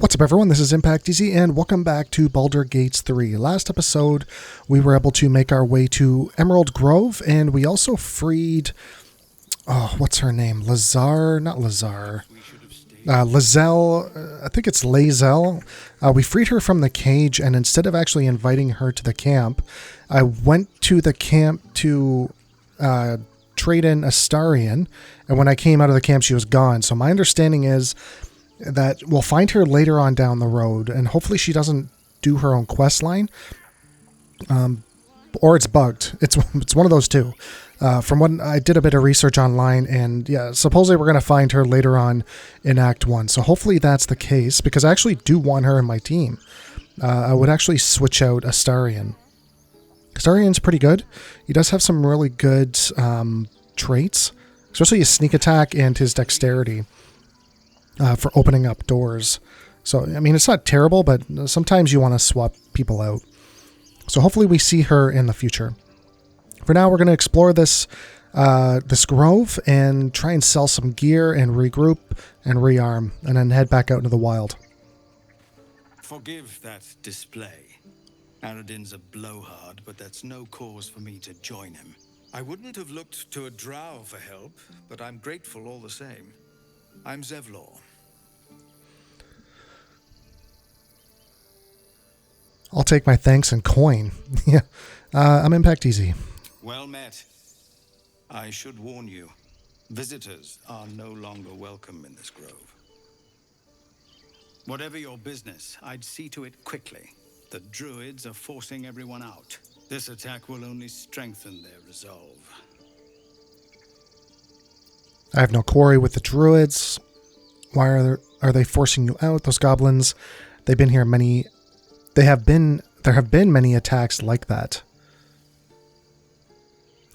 What's up, everyone? This is Impact Easy, and welcome back to Baldur Gates 3. Last episode, we were able to make our way to Emerald Grove, and we also freed... Oh, what's her name? Lazar? Not Lazar. Lazelle. I think it's Lazelle. We freed her from the cage, and instead of actually inviting her to the camp, I went to the camp to trade in Astarion, and when I came out of the camp, she was gone. So my understanding is that we'll find her later on down the road, and hopefully she doesn't do her own quest line, or it's bugged. It's one of those two. From what I did a bit of research online, and yeah, supposedly we're going to find her later on in Act 1. So hopefully that's the case, because I actually do want her in my team. I would actually switch out Astarion. Astarion's pretty good. He does have some really good traits, especially his sneak attack and his dexterity. For opening up doors. So, I mean, it's not terrible, but sometimes you want to swap people out. So hopefully we see her in the future. For now, we're going to explore this grove and try and sell some gear and regroup and rearm, and then head back out into the wild. Forgive that display. Aradin's a blowhard, but that's no cause for me to join him. I wouldn't have looked to a drow for help, but I'm grateful all the same. I'm Zevlor. I'll take my thanks in coin. Yeah, I'm Impact Easy. Well met. I should warn you, visitors are no longer welcome in this grove. Whatever your business, I'd see to it quickly. The druids are forcing everyone out. This attack will only strengthen their resolve. I have no quarry with the druids. Why are they forcing you out? Those goblins, they've been here many... There have been many attacks like that.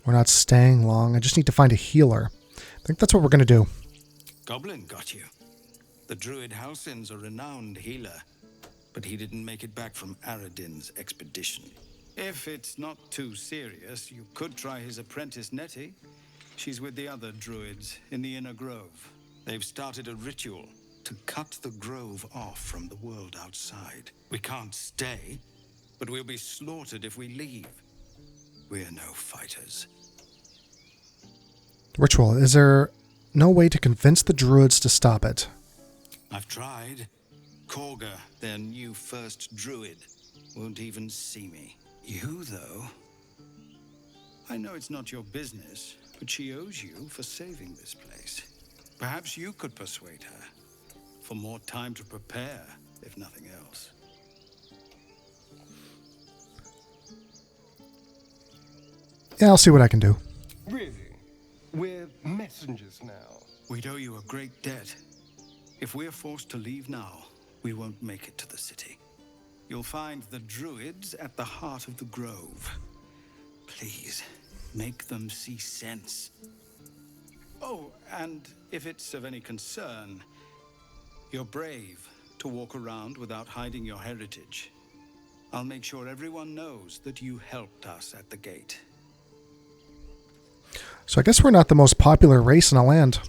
We're not staying long. I just need to find a healer. I think that's what we're going to do. Goblin got you. The druid Halsin's a renowned healer, but he didn't make it back from Aradin's expedition. If it's not too serious, you could try his apprentice Nettie. She's with the other druids in the inner grove. They've started a ritual to cut the grove off from the world outside. We can't stay, but we'll be slaughtered if we leave. We're no fighters. Ritual. Is there no way to convince the druids to stop it? I've tried. Korga, their new first druid, won't even see me. You, though? I know it's not your business, but she owes you for saving this place. Perhaps you could persuade her. For more time to prepare, if nothing else. Yeah, I'll see what I can do. Really? We're messengers now. We'd owe you a great debt. If we're forced to leave now, we won't make it to the city. You'll find the druids at the heart of the grove. Please, make them see sense. Oh, and if it's of any concern, you're brave to walk around without hiding your heritage. I'll make sure everyone knows that you helped us at the gate. So I guess we're not the most popular race in the land.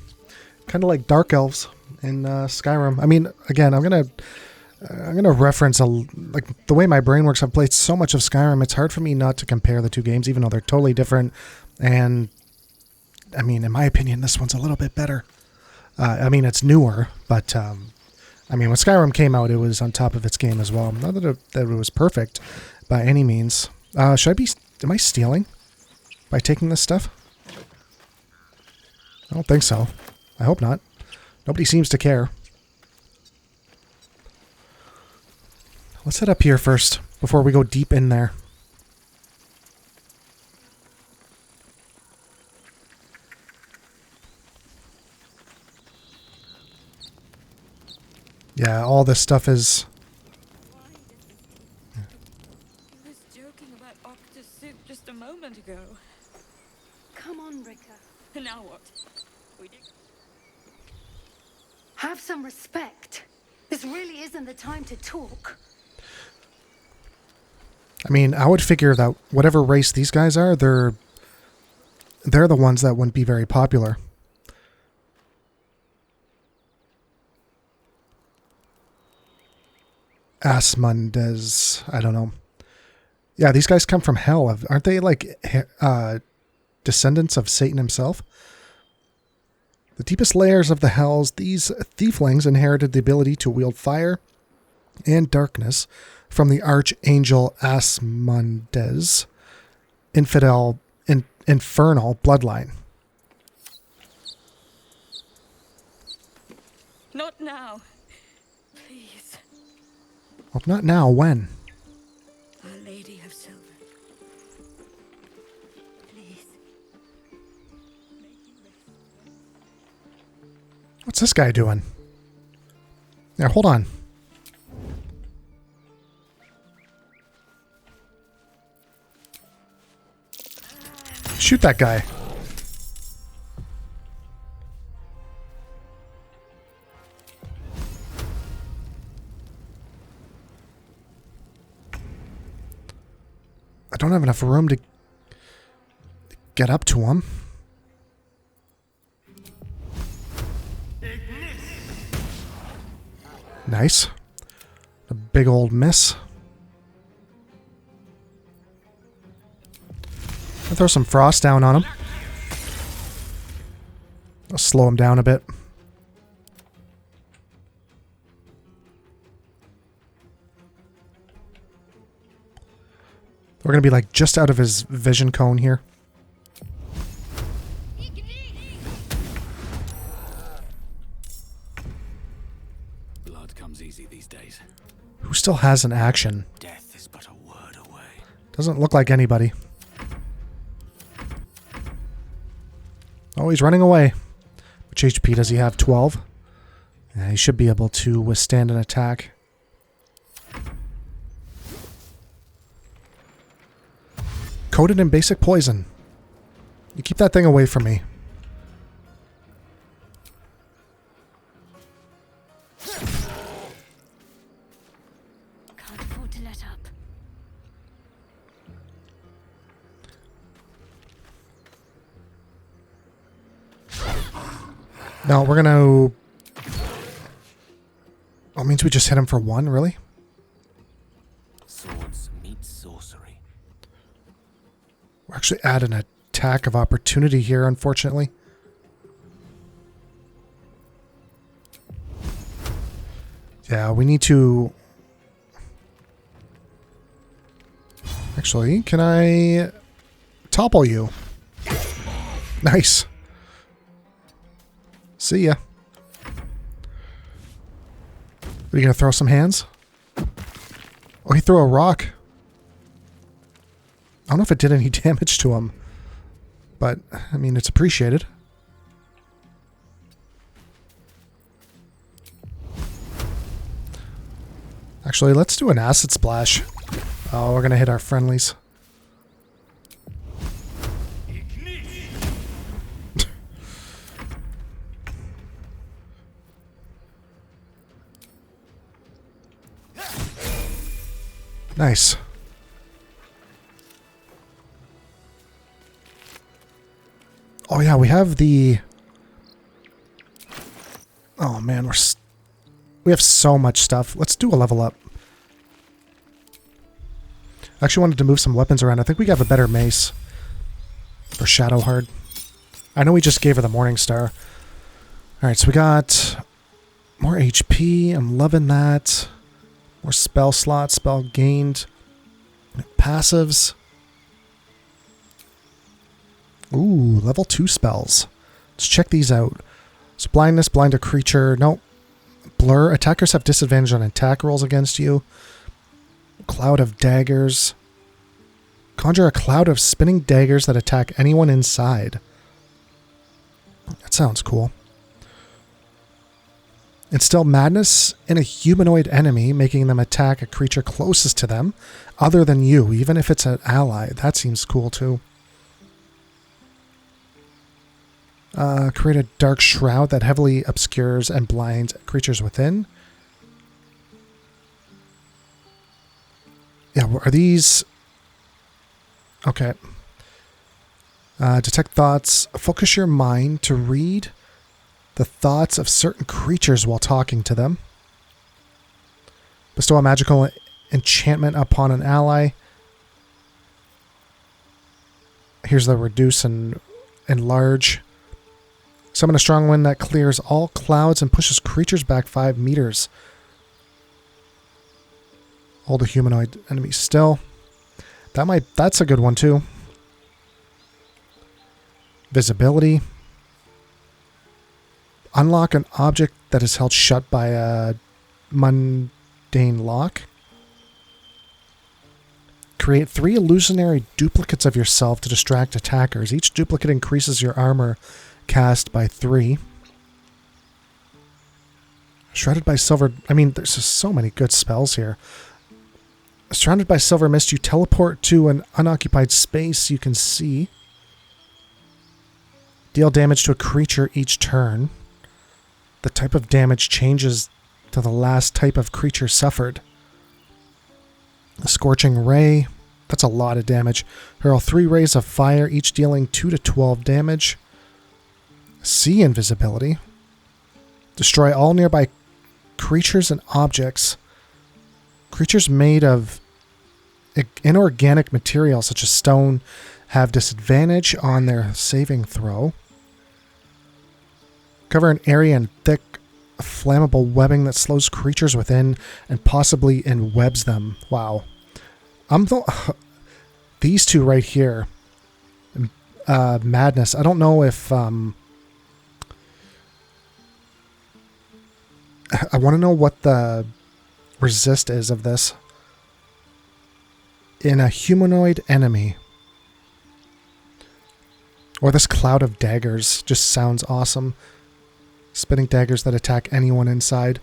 Kind of like Dark Elves in Skyrim. I mean, again, I'm gonna reference like the way my brain works. I've played so much of Skyrim. It's hard for me not to compare the two games, even though they're totally different. And I mean, in my opinion, this one's a little bit better. I mean, it's newer, but I mean, when Skyrim came out, it was on top of its game as well. Not that it was perfect by any means. Am I stealing by taking this stuff? I don't think so. I hope not. Nobody seems to care. Let's head up here first before we go deep in there. Yeah, all this stuff is... He was joking about octa soup just a moment ago. Come on, Rika. Now what? We did. Have some respect. This really isn't the time to talk. I mean, I would figure that whatever race these guys are, they're the ones that wouldn't be very popular. Asmundes. I don't know. Yeah, these guys come from hell. Aren't they like descendants of Satan himself? The deepest layers of the hells, these thieflings inherited the ability to wield fire and darkness from the archangel Asmundes' infernal bloodline. Not now. Please. Well, not now. When? Our Lady of Silver. Please. What's this guy doing? Yeah, hold on. Shoot that guy. I don't have enough room to get up to him. Nice. A big old miss. I'll throw some frost down on him. I'll slow him down a bit. We're going to be like just out of his vision cone here. Blood comes easy these days. Who still has an action? Death is but a word away. Doesn't look like anybody. Oh, he's running away. Which HP does he have? 12? Yeah, he should be able to withstand an attack. Coated in basic poison. You keep that thing away from me. Can't afford to let up. No, we're gonna... Oh, it means we just hit him for one, really? Swords meet sorcery. We're actually at an attack of opportunity here, unfortunately. Yeah, we need to... Actually, can I topple you? Nice. See ya. Are you gonna throw some hands? Oh, he threw a rock. I don't know if it did any damage to him, but I mean, it's appreciated. Actually, let's do an acid splash. Oh, we're gonna hit our friendlies. Nice. Oh yeah, we have the... Oh man, we have so much stuff. Let's do a level up. I actually wanted to move some weapons around. I think we have a better mace for Shadowheart. I know we just gave her the Morning Star. Alright, so we got more HP. I'm loving that. More spell slots, spell gained. Passives. Ooh, level 2 spells. Let's check these out. So blindness, blind a creature. Nope. Blur. Attackers have disadvantage on attack rolls against you. Cloud of daggers. Conjure a cloud of spinning daggers that attack anyone inside. That sounds cool. Instill madness in a humanoid enemy, making them attack a creature closest to them, other than you, even if it's an ally. That seems cool too. Create a dark shroud that heavily obscures and blinds creatures within. Yeah, are these... Okay. Detect thoughts. Focus your mind to read the thoughts of certain creatures while talking to them. Bestow a magical enchantment upon an ally. Here's the reduce and enlarge. Summon a strong wind that clears all clouds and pushes creatures back 5 meters. Hold a humanoid enemy still. That's a good one too. Visibility. Unlock an object that is held shut by a mundane lock. Create 3 illusionary duplicates of yourself to distract attackers. Each duplicate increases your armor cast by 3. Shrouded by silver... I mean, there's just so many good spells here. Surrounded by silver mist, you teleport to an unoccupied space you can see. Deal damage to a creature each turn. The type of damage changes to the last type of creature suffered. A scorching ray. That's a lot of damage. Hurl 3 rays of fire, each dealing 2 to 12 damage. Sea invisibility. Destroy all nearby creatures and objects. Creatures made of inorganic material such as stone have disadvantage on their saving throw. Cover an area in thick, flammable webbing that slows creatures within and possibly enwebs them. Wow. These two right here. Madness. I don't know if... I want to know what the resist is of this. In a humanoid enemy. Or this cloud of daggers just sounds awesome. Spinning daggers that attack anyone inside.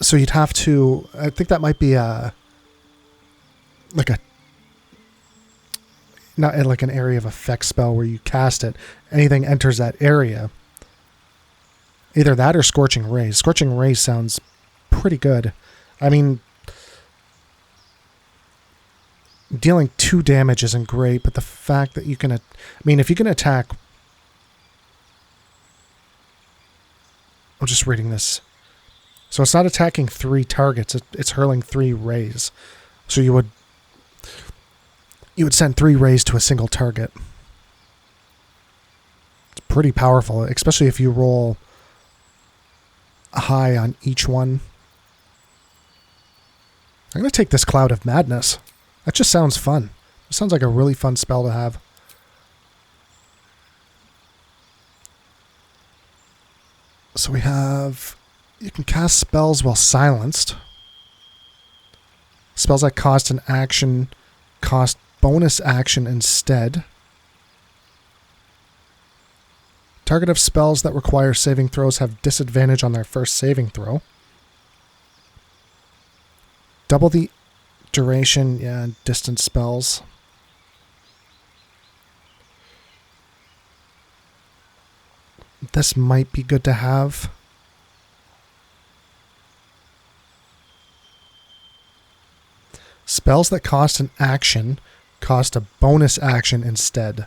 So you'd have to... I think that might be a... Not like an area of effect spell where you cast it. Anything enters that area. Either that or Scorching Rays. Scorching Rays sounds pretty good. I mean... Dealing 2 damage isn't great, but the fact that you can... I mean, if you can attack... I'm just reading this. So it's not attacking 3 targets. It's hurling 3 rays. So you would send 3 rays to a single target. It's pretty powerful, especially if you roll high on each one. I'm going to take this Cloud of Madness. That just sounds fun. It sounds like a really fun spell to have. So we have... You can cast spells while silenced. Spells that cost an action cost bonus action instead. Target of spells that require saving throws have disadvantage on their first saving throw. Double the duration, yeah, distance spells. This might be good to have. Spells that cost an action cost a bonus action instead.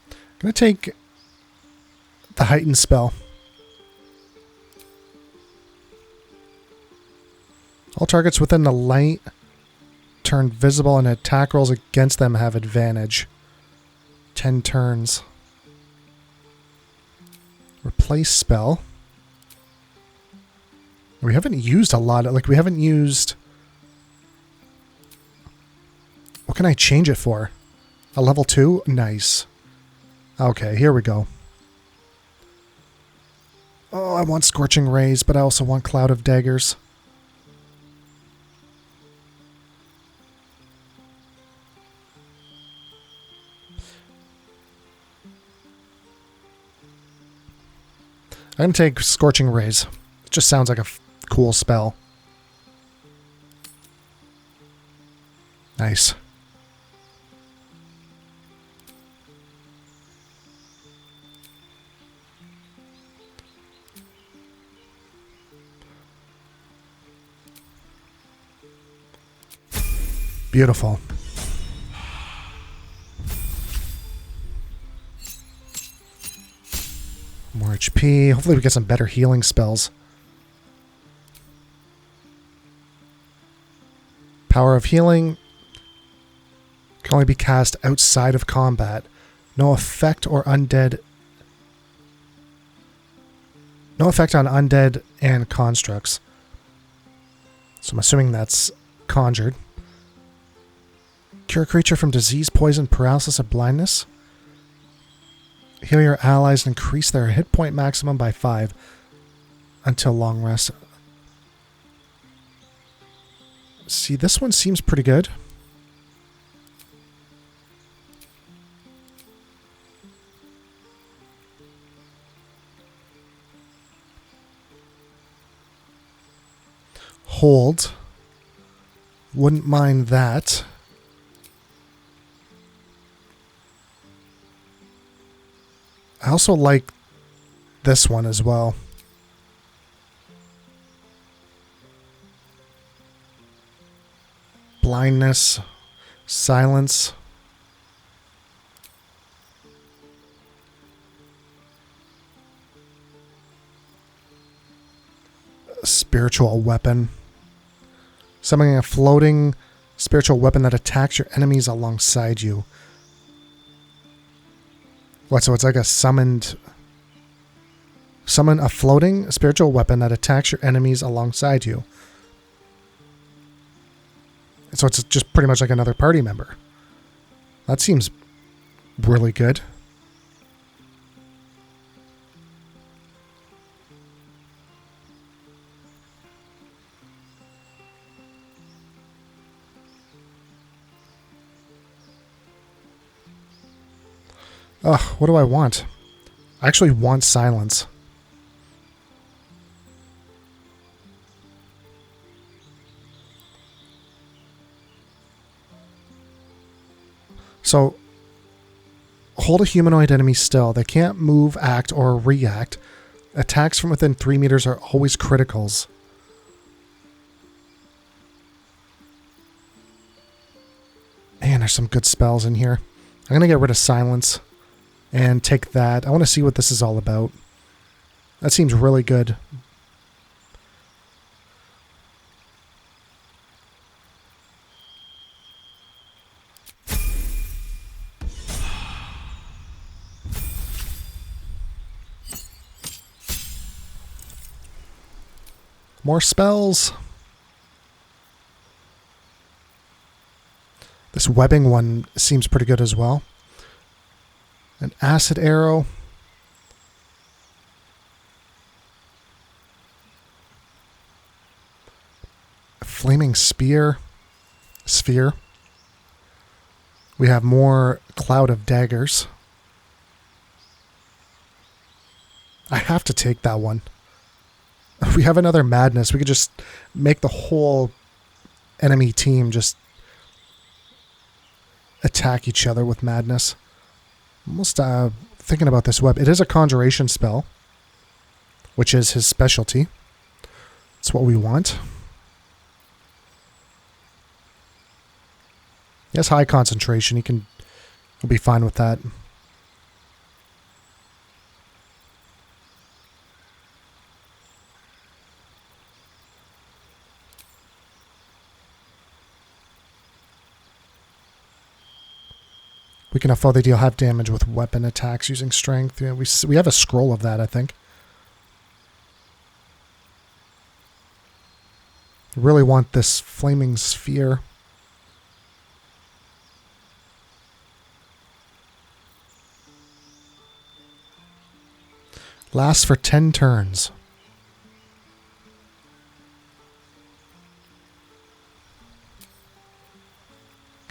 I'm going to take the heightened spell. All targets within the light turn visible and attack rolls against them have advantage. 10 turns. Replace spell. We haven't used a lot. We haven't used... What can I change it for? A level 2? Nice. Okay, here we go. Oh, I want Scorching Rays, but I also want Cloud of Daggers. I'm going to take Scorching Rays. It just sounds like a cool spell. Nice. Beautiful. HP. Hopefully we get some better healing spells. Power of healing can only be cast outside of combat. No effect or undead. No effect on undead and constructs. So I'm assuming that's conjured. Cure a creature from disease, poison, paralysis, or blindness. Heal your allies and increase their hit point maximum by 5 until long rest. See, this one seems pretty good. Hold. Wouldn't mind that. I also like this one as well. Blindness, silence. Spiritual weapon. Summoning a floating spiritual weapon that attacks your enemies alongside you. What, so it's like a summoned... Summon a floating spiritual weapon that attacks your enemies alongside you. So it's just pretty much like another party member. That seems really good. Ugh, what do I want? I actually want silence. So, hold a humanoid enemy still. They can't move, act, or react. Attacks from within 3 meters are always criticals. Man, there's some good spells in here. I'm going to get rid of silence and take that. I want to see what this is all about. That seems really good. More spells. This webbing one seems pretty good as well. An acid arrow. A flaming spear. Sphere. We have more cloud of daggers. I have to take that one. If we have another madness, we could just make the whole enemy team just attack each other with madness. Almost thinking about this web. It is a conjuration spell, which is his specialty. It's what we want. He has high concentration. He'll be fine with that. We can afford to deal half damage with weapon attacks using strength. Yeah, we have a scroll of that, I think. Really want this flaming sphere. Lasts for 10 turns.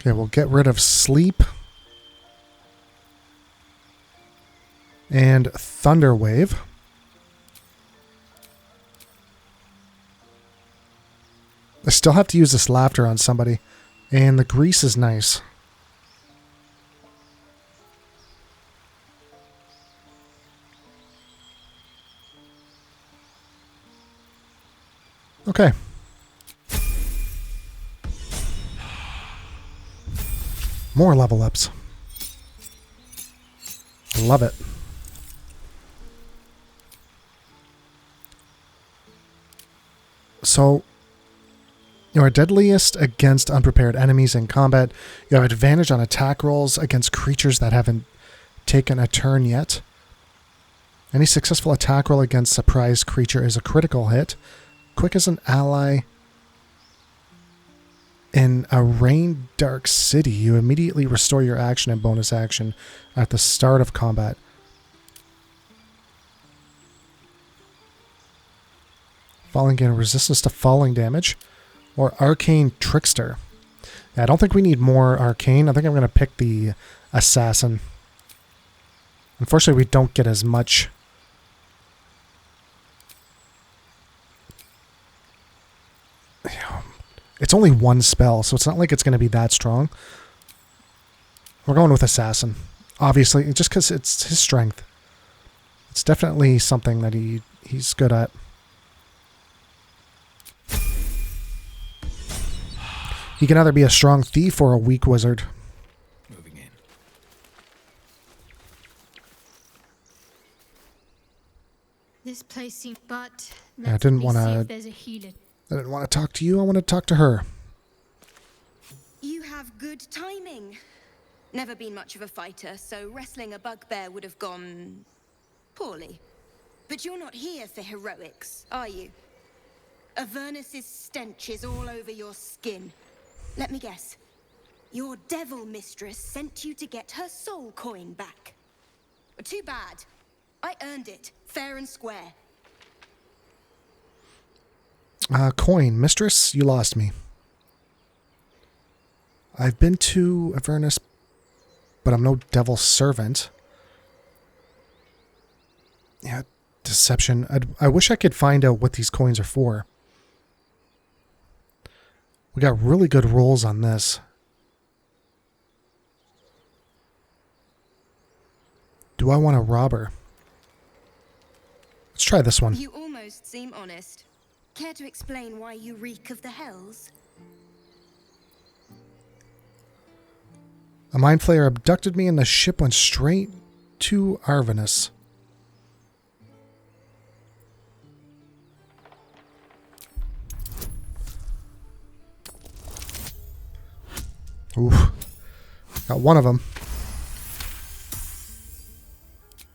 Okay, we'll get rid of sleep. And Thunder Wave. I still have to use this laughter on somebody. And the grease is nice. Okay. More level ups. Love it. So, you are deadliest against unprepared enemies in combat. You have advantage on attack rolls against creatures that haven't taken a turn yet. Any successful attack roll against surprised creature is a critical hit. Quick as an ally. In a rain dark city, you immediately restore your action and bonus action at the start of combat. Falling gain resistance to falling damage. Or Arcane Trickster. Yeah, I don't think we need more Arcane. I think I'm going to pick the Assassin. Unfortunately, we don't get as much. It's only one spell, so it's not like it's going to be that strong. We're going with Assassin. Obviously, just because it's his strength. It's definitely something that he's good at. He can either be a strong thief or a weak wizard. Moving in. This place seems, but Yeah, I didn't see want if to. there's a healer. I didn't want to talk to you. I want to talk to her. You have good timing. Never been much of a fighter, so wrestling a bugbear would have gone poorly. But you're not here for heroics, are you? Avernus's stench is all over your skin. Let me guess. Your devil mistress sent you to get her soul coin back. Too bad. I earned it, fair and square. Coin. Mistress, you lost me. I've been to Avernus, but I'm no devil's servant. Yeah, deception. I wish I could find out what these coins are for. We got really good rolls on this. Do I want to rob her? Let's try this one. You almost seem honest. Care to explain why you reek of the hells? A mind flayer abducted me and the ship went straight to Arvanus. Oof. Got one of them.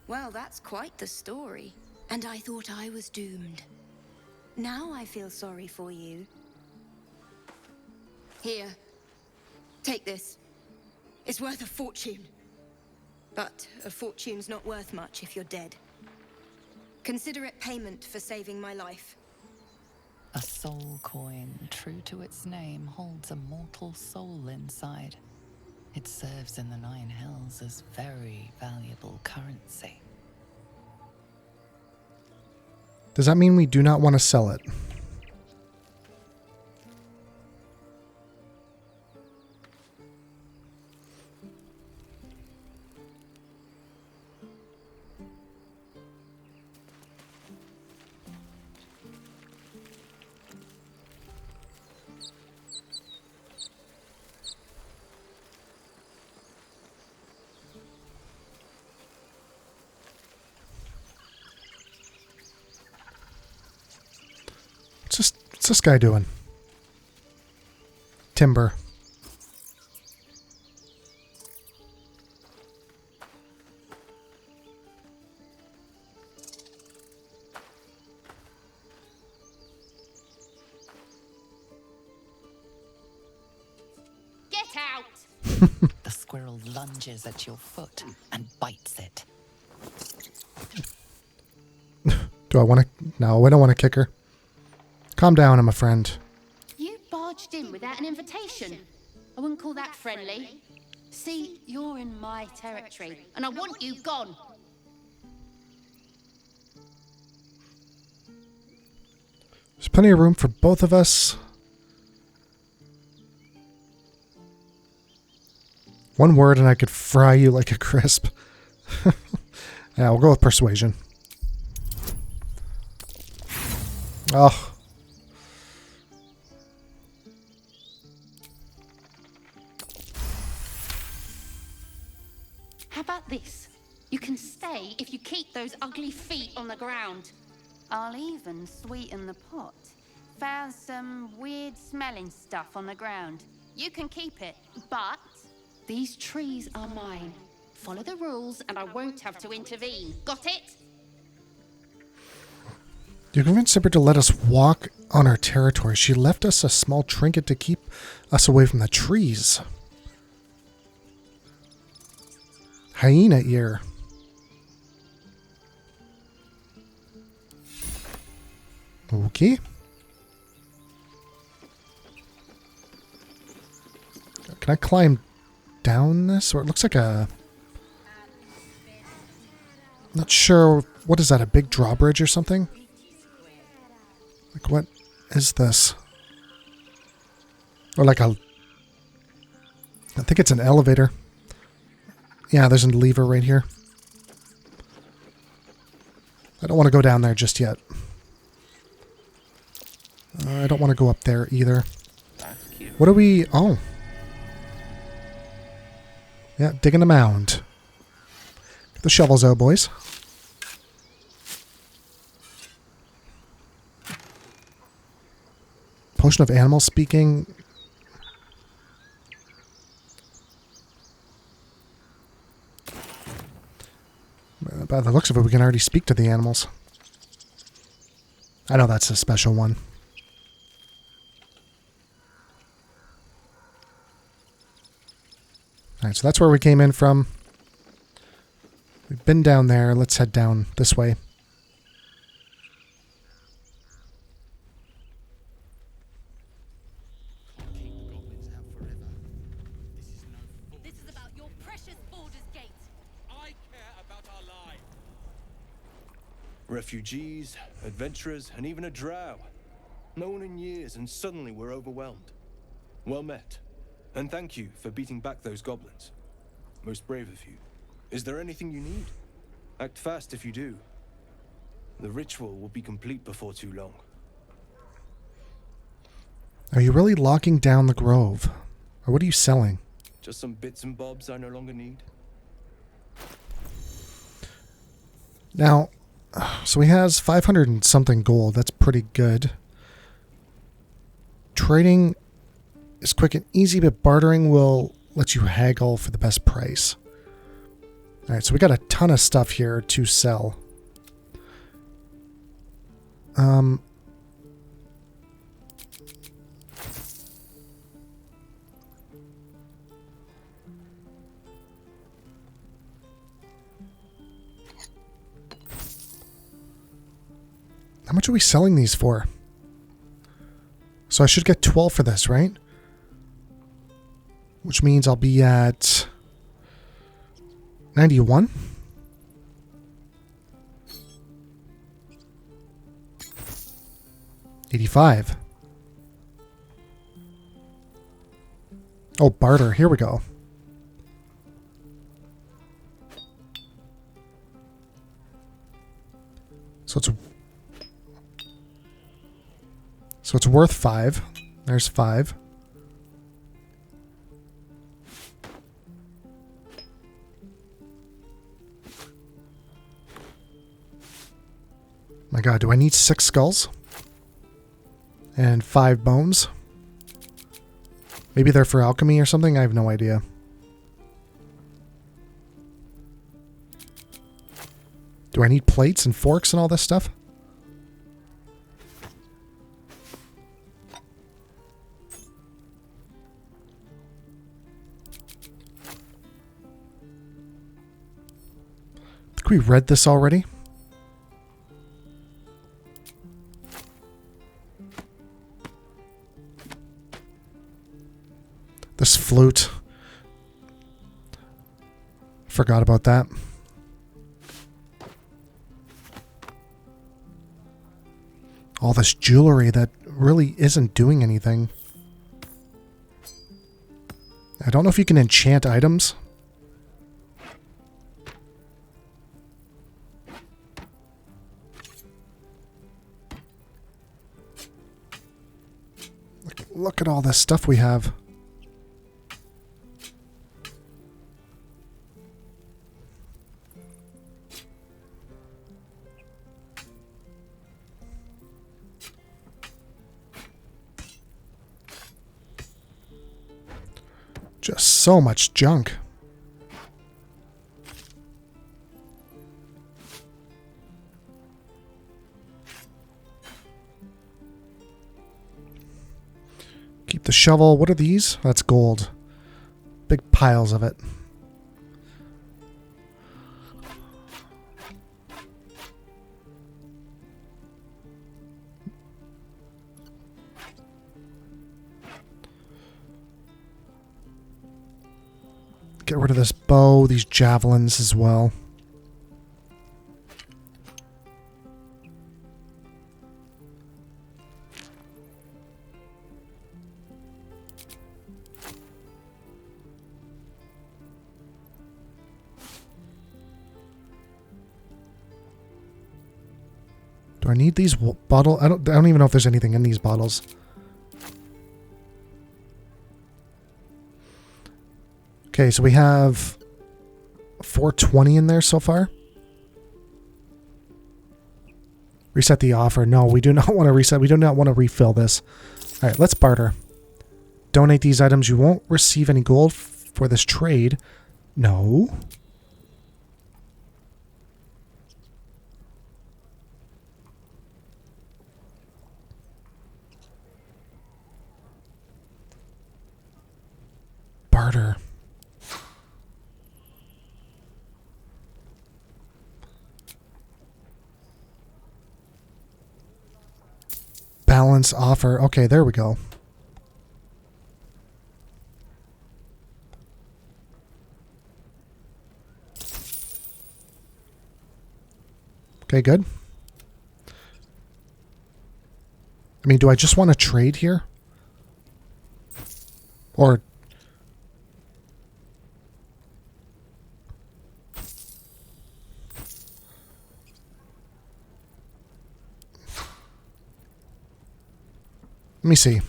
Well, that's quite the story. And I thought I was doomed. Now I feel sorry for you. Here. Take this. It's worth a fortune. But a fortune's not worth much if you're dead. Consider it payment for saving my life. A soul coin, true to its name, holds a mortal soul inside. It serves in the Nine Hells as very valuable currency. Does that mean we do not want to sell it? What's this guy doing? Timber. Get out! The squirrel lunges at your foot and bites it. Do I want to? No, I don't want to kick her. Calm down, I'm a friend. You barged in without an invitation. I wouldn't call that friendly. See, you're in my territory, and I want you gone. There's plenty of room for both of us. One word and I could fry you like a crisp. Yeah, we'll go with persuasion. Oh. How about this? You can stay if you keep those ugly feet on the ground. I'll even sweeten the pot. found some weird smelling stuff on the ground. You can keep it, but these trees are mine. Follow the rules and I won't have to intervene. Got it? You convinced Zipper to let us walk on her territory. She left us a small trinket to keep us away from the trees. Hyena ear. Okay. Can I climb down this? Or it looks like a... Not sure. What is that? A big drawbridge or something? Like, what is this? Or like a... I think it's an elevator. Yeah, there's a lever right here. I don't want to go down there just yet. I don't want to go up there either. What are we... Oh. Yeah, digging a mound. Get the shovels out, boys. Potion of animal speaking. By the looks of it, we can already speak to the animals. I know that's a special one. Alright, so that's where we came in from. We've been down there. Let's head down this way. This is about your precious Baldur's Gate. I care about our lives. Refugees, adventurers, and even a drow. No one in years, and suddenly we're overwhelmed. Well met. And thank you for beating back those goblins. Most brave of you. Is there anything you need? Act fast if you do. The ritual will be complete before too long. Are you really locking down the grove? Or what are you selling? Just some bits and bobs I no longer need. Now, so he has 500 and something gold. That's pretty good. Trading is quick and easy, but bartering will let you haggle for the best price. Alright, so we got a ton of stuff here to sell. How much are we selling these for? So I should get 12 for this, right? Which means I'll be at 91. $85. Oh, barter. Here we go. So it's worth 5. There's 5. My god, do I need 6 skulls? And 5 bones? Maybe they're for alchemy or something? I have no idea. Do I need plates and forks and all this stuff? I think we read this already. This flute. Forgot about that. All this jewelry that really isn't doing anything. I don't know if you can enchant items. Look at all this stuff we have. Just so much junk. Keep the shovel. What are these? That's gold. Big piles of it. Get rid of this bow, these javelins as well. Do I need these bottle? I don't even know if there's anything in these bottles. Okay, so we have 420 in there so far. Reset the offer. No, we do not want to reset. We do not want to refill this. All right, let's barter. Donate these items. You won't receive any gold for this trade. No. Barter. Balance offer. Okay, there we go. Okay, good. I mean, do I just want to trade here? Or... Let me see.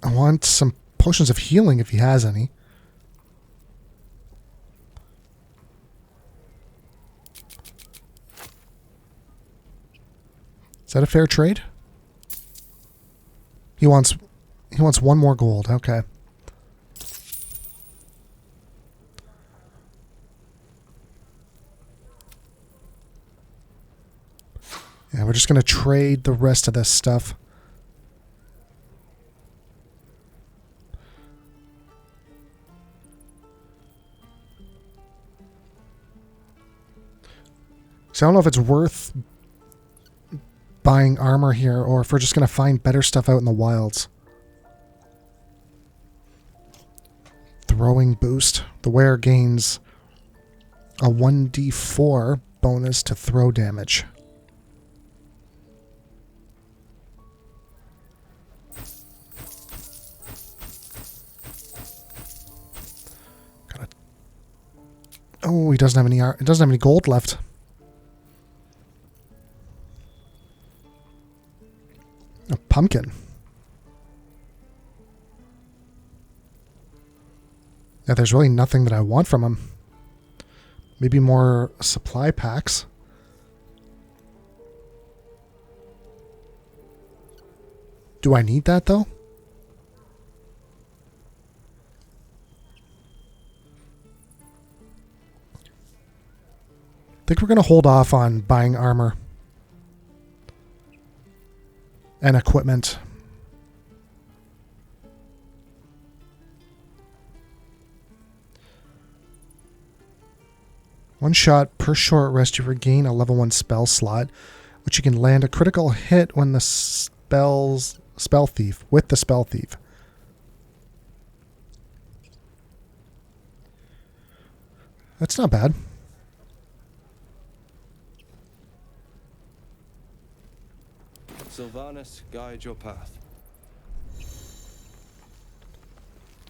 I want some potions of healing if he has any. Is that a fair trade? He wants one more gold. Okay. Yeah, we're just going to trade the rest of this stuff. So I don't know if it's worth buying armor here or if we're just going to find better stuff out in the wilds. Throwing boost. The wearer gains a 1d4 bonus to throw damage. Oh, he doesn't have any. It doesn't have any gold left. A pumpkin. Yeah, there's really nothing that I want from him. Maybe more supply packs. Do I need that though? I think we're going to hold off on buying armor and equipment. One shot per short rest, you regain a level 1 spell slot, which you can land a critical hit when the spell thief. That's not bad. Sylvanas, guide your path.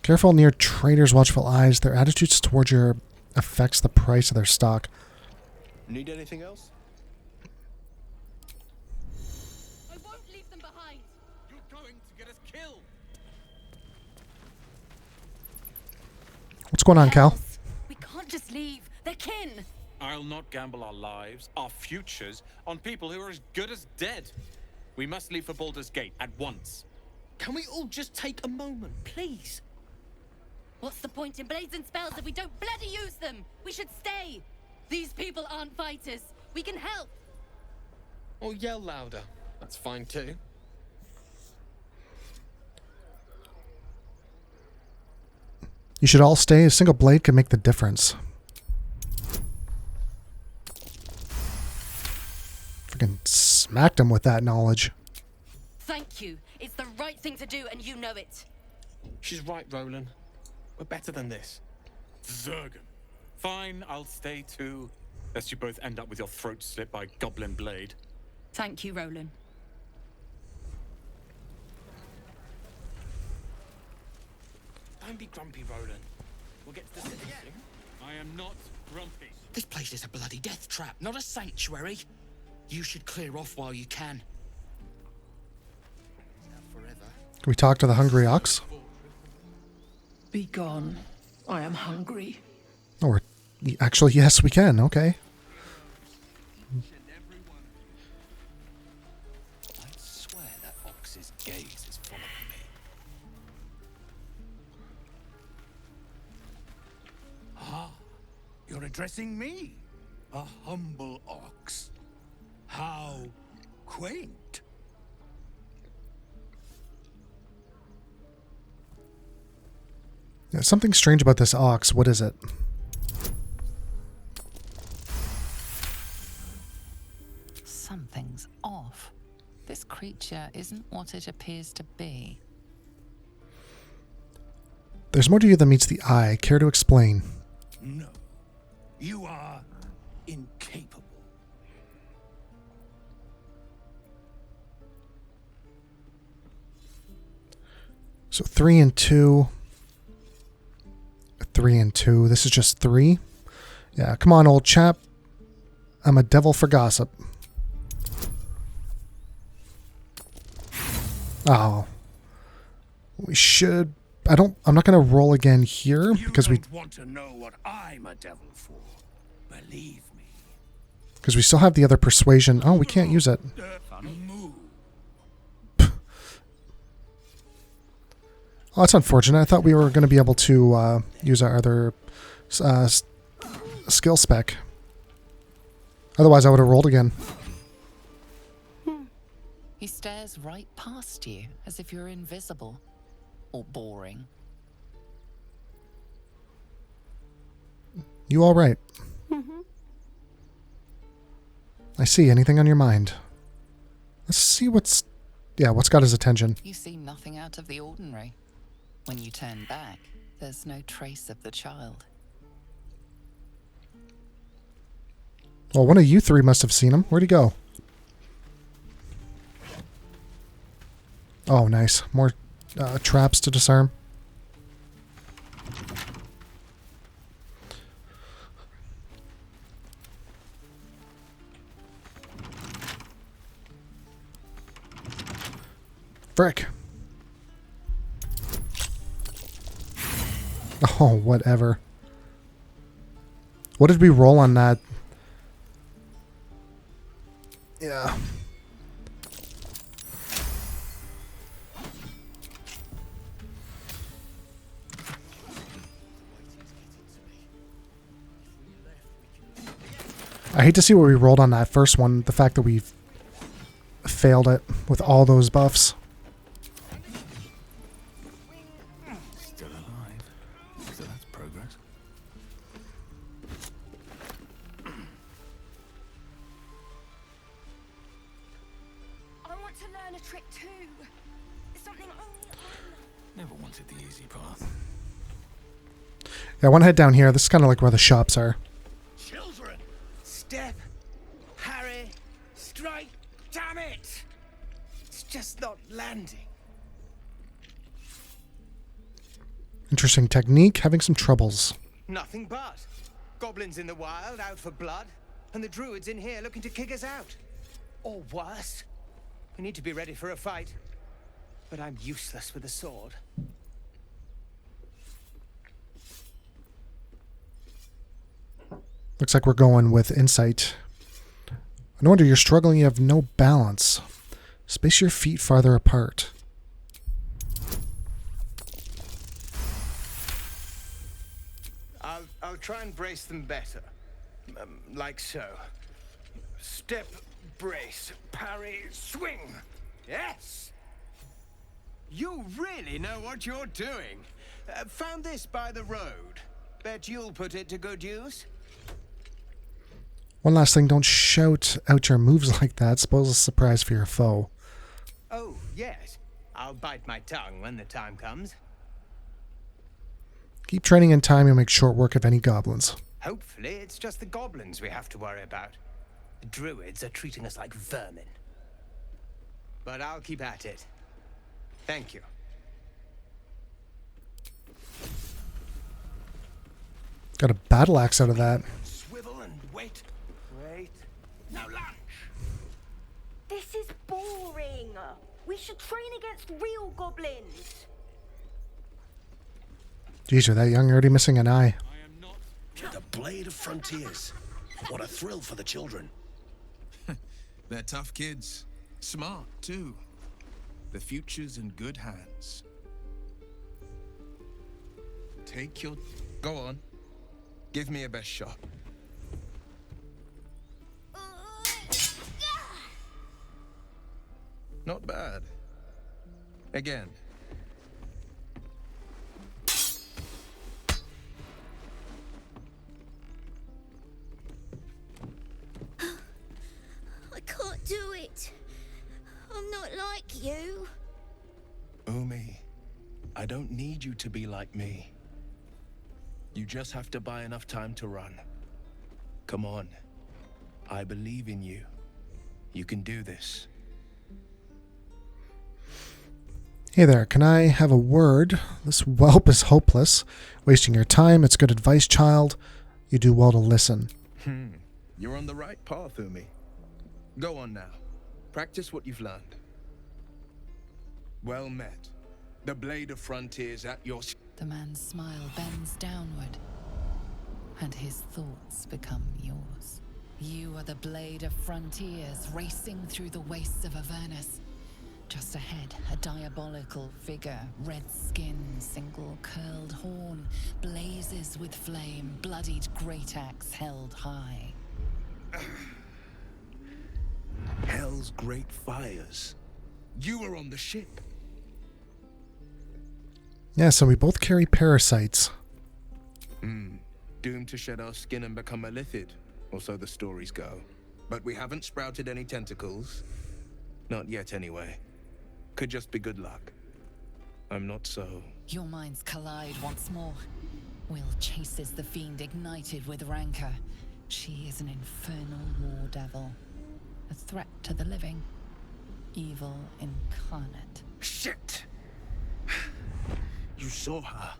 Careful near traders' watchful eyes. Their attitudes towards you affects the price of their stock. Need anything else? I won't leave them behind. You're going to get us killed. What's going on, Cal? Hells. We can't just leave. They're kin. I'll not gamble our lives, our futures, on people who are as good as dead. We must leave for Baldur's Gate at once. Can we all just take a moment, please? What's the point in blazing spells if we don't bloody use them? We should stay. These people aren't fighters. We can help. Or yell louder. That's fine too. You should all stay. A single blade can make the difference. Freaking smacked him with that knowledge. Thank you. It's the right thing to do, and you know it. She's right, Roland. We're better than this. Zergan. Fine, I'll stay too. Lest you both end up with your throat slit by Goblin Blade. Thank you, Roland. Don't be grumpy, Roland. We'll get to the city soon. I am not grumpy. This place is a bloody death trap, not a sanctuary. You should clear off while you can. Forever. Can we talk to the hungry ox? Be gone. I am hungry. Oh, actually, yes, we can. Okay. I swear that ox's gaze is following me. Ah, you're addressing me, a humble ox. How quaint. Yeah, something strange about this ox. What is it? Something's off. This creature isn't what it appears to be. There's more to you than meets the eye. Care to explain? No, you are incapable. So 3 and 2. 3 and 2. This is just 3. Yeah, come on, old chap. I'm a devil for gossip. Oh. We should... I'm not going to roll again here because we... You don't want to know what I'm a devil for. Believe me. Because we still have the other persuasion. Oh, we can't use it. Move. Oh, that's unfortunate. I thought we were going to be able to use our other skill spec. Otherwise, I would have rolled again. He stares right past you, as if you're invisible. Or boring. You all right? I see. Anything on your mind? Let's see what's got his attention. You see nothing out of the ordinary. When you turn back, there's no trace of the child. Well, one of you three must have seen him. Where'd he go? Oh, nice. More traps to disarm. Frick. Oh, whatever. What did we roll on that? Yeah. I hate to see what we rolled on that first one. The fact that we've failed it with all those buffs. Still alive. So that's progress. I want to learn a trick too. It's something only I know. Never wanted the easy path. Yeah, I want to head down here. This is kind of like where the shops are. Children! Step! Harry! Strike! Damn it! It's just not landing. Interesting technique. Having some troubles. Nothing but. Goblins in the wild, out for blood, and the druids in here looking to kick us out. Or worse. We need to be ready for a fight. But I'm useless with a sword. Looks like we're going with insight. No wonder you're struggling. You have no balance. Space your feet farther apart. I'll try and brace them better. Like so. Step, brace, parry, swing. Yes! You really know what you're doing. Found this by the road. Bet you'll put it to good use. One last thing, don't shout out your moves like that. Spoils a surprise for your foe. Oh, yes. I'll bite my tongue when the time comes. Keep training in time, you'll make short work of any goblins. Hopefully, it's just the goblins we have to worry about. The druids are treating us like vermin. But I'll keep at it. Thank you. Got a battle axe out of that. Swivel and wait. Wait. Now lunge. This is boring. We should train against real goblins. Geez, you're that young, you're already missing an eye. The Blade of Frontiers. What a thrill for the children. They're tough kids. Smart, too. The future's in good hands. Take your... Go on. Give me a best shot. Not bad. Again. I can't do it. I'm not like you. Umi, I don't need you to be like me. You just have to buy enough time to run. Come on. I believe in you. You can do this. Hey there, can I have a word? This whelp is hopeless. Wasting your time, it's good advice, child. You do well to listen. You're on the right path, Umi. Go on now. Practice what you've learned. Well met. The Blade of Frontiers at your... The man's smile bends downward, and his thoughts become yours. You are the Blade of Frontiers, racing through the wastes of Avernus. Just ahead, a diabolical figure, red skin, single curled horn, blazes with flame, bloodied great axe held high. Hell's great fires. You were on the ship. Yeah, so we both carry parasites. Doomed to shed our skin and become a lithid, or so the stories go. But we haven't sprouted any tentacles. Not yet, anyway. Could just be good luck. I'm not so... Your minds collide once more. Will chases the fiend ignited with rancor. She is an infernal war devil. A threat to the living. Evil incarnate. Shit! You saw her.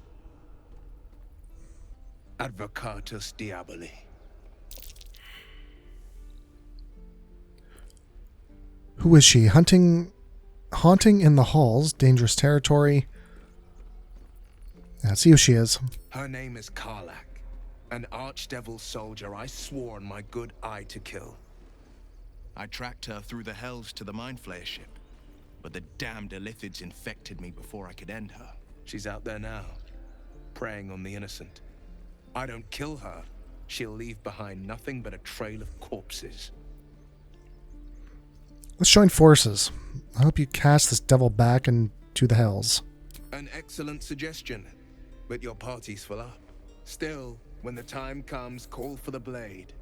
Advocatus Diaboli. Who is she? Haunting in the halls, dangerous territory. Let's see who she is. Her name is Karlak, an archdevil soldier I swore on my good eye to kill. I tracked her through the hells to the Mind Flayer ship, but the damned Illithids infected me before I could end her. She's out there now, preying on the innocent. I don't kill her, she'll leave behind nothing but a trail of corpses. Let's join forces. I hope you cast this devil back into the hells. An excellent suggestion, but your party's full up. Still, when the time comes, call for the blade.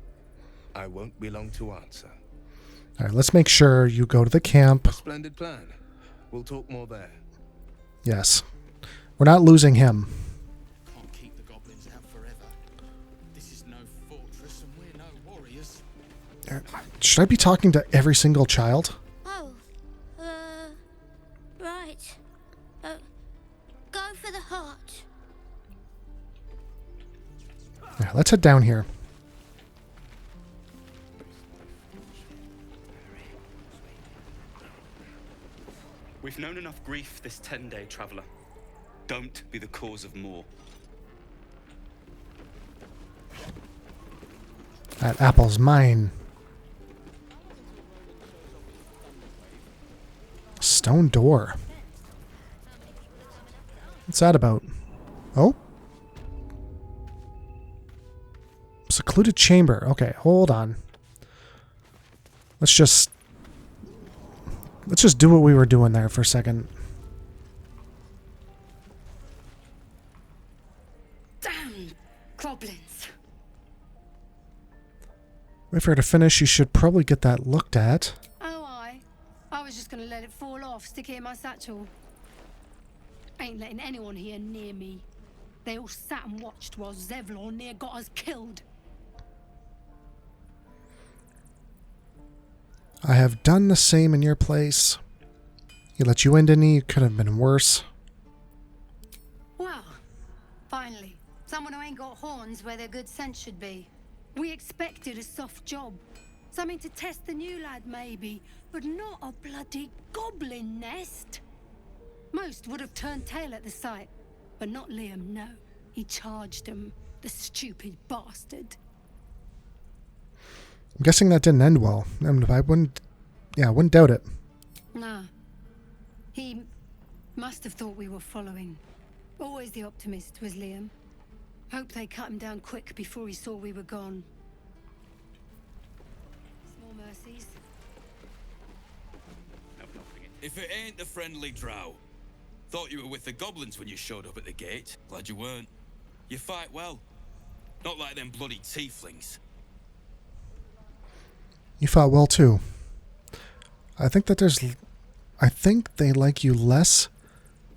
I won't be long to answer. All right, let's make sure you go to the camp. Splendid plan. We'll talk more there. Yes. We're not losing him. Can't keep the goblins out forever. This is no fortress and we're no warriors. Should I be talking to every single child? Oh, right. Go for the heart. Yeah, let's head down here. We've known enough grief this 10-day traveler. Don't be the cause of more. That apple's mine. Stone door. What's that about? Oh. Secluded chamber. Okay, hold on. Let's just do what we were doing there for a second. Damn goblins. Wait for her to finish. You should probably get that looked at. Oh, I was just gonna let it fall off, stick it in my satchel. Ain't letting anyone here near me. They all sat and watched while Zevlor near got us killed. I have done the same in your place. He let you in, didn't he? It could have been worse. Well, finally, someone who ain't got horns where their good sense should be. We expected a soft job. Something to test the new lad, maybe, but not a bloody goblin nest. Most would have turned tail at the sight, but not Liam, no. He charged him, the stupid bastard. I'm guessing that didn't end well. I wouldn't doubt it. Nah. He must have thought we were following. Always the optimist was Liam. Hope they cut him down quick before he saw we were gone. Small mercies. If it ain't the friendly drow. Thought you were with the goblins when you showed up at the gate. Glad you weren't. You fight well. Not like them bloody tieflings. You fought well too. I think they like you less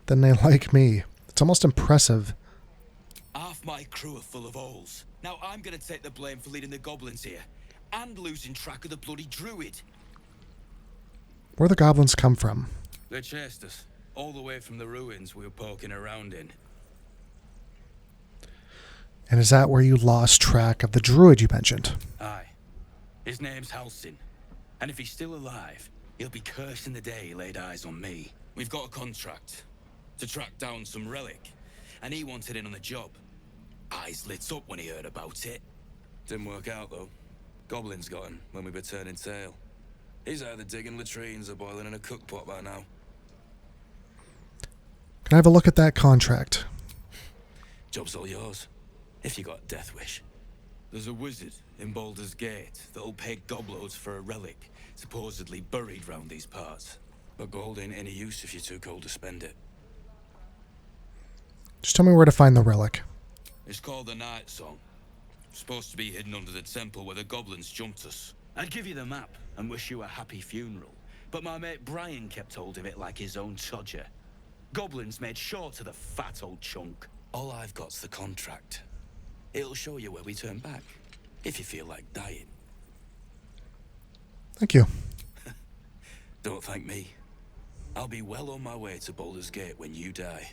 than they like me. It's almost impressive. Half my crew are full of holes. Now I'm gonna take the blame for leading the goblins here. And losing track of the bloody druid. Where the goblins come from? They chased us. All the way from the ruins we were poking around in. And is that where you lost track of the druid you mentioned? Aye. His name's Halsin. And if he's still alive, he'll be cursing the day he laid eyes on me. We've got a contract to track down some relic. And he wanted in on the job. Eyes lit up when he heard about it. Didn't work out, though. Goblins got him when we were turning tail. He's either digging latrines or boiling in a cookpot by now. Can I have a look at that contract? Job's all yours, if you got a death wish. There's a wizard in Baldur's Gate that'll pay gobloads for a relic, supposedly buried round these parts. But gold ain't any use if you're too cold to spend it. Just tell me where to find the relic. It's called the Night Song. Supposed to be hidden under the temple where the goblins jumped us. I'd give you the map and wish you a happy funeral, but my mate Brian kept hold of it like his own Todger. Goblins made sure to the fat old chunk. All I've got's the contract. It'll show you where we turn back, if you feel like dying. Thank you. Don't thank me. I'll be well on my way to Baldur's Gate when you die.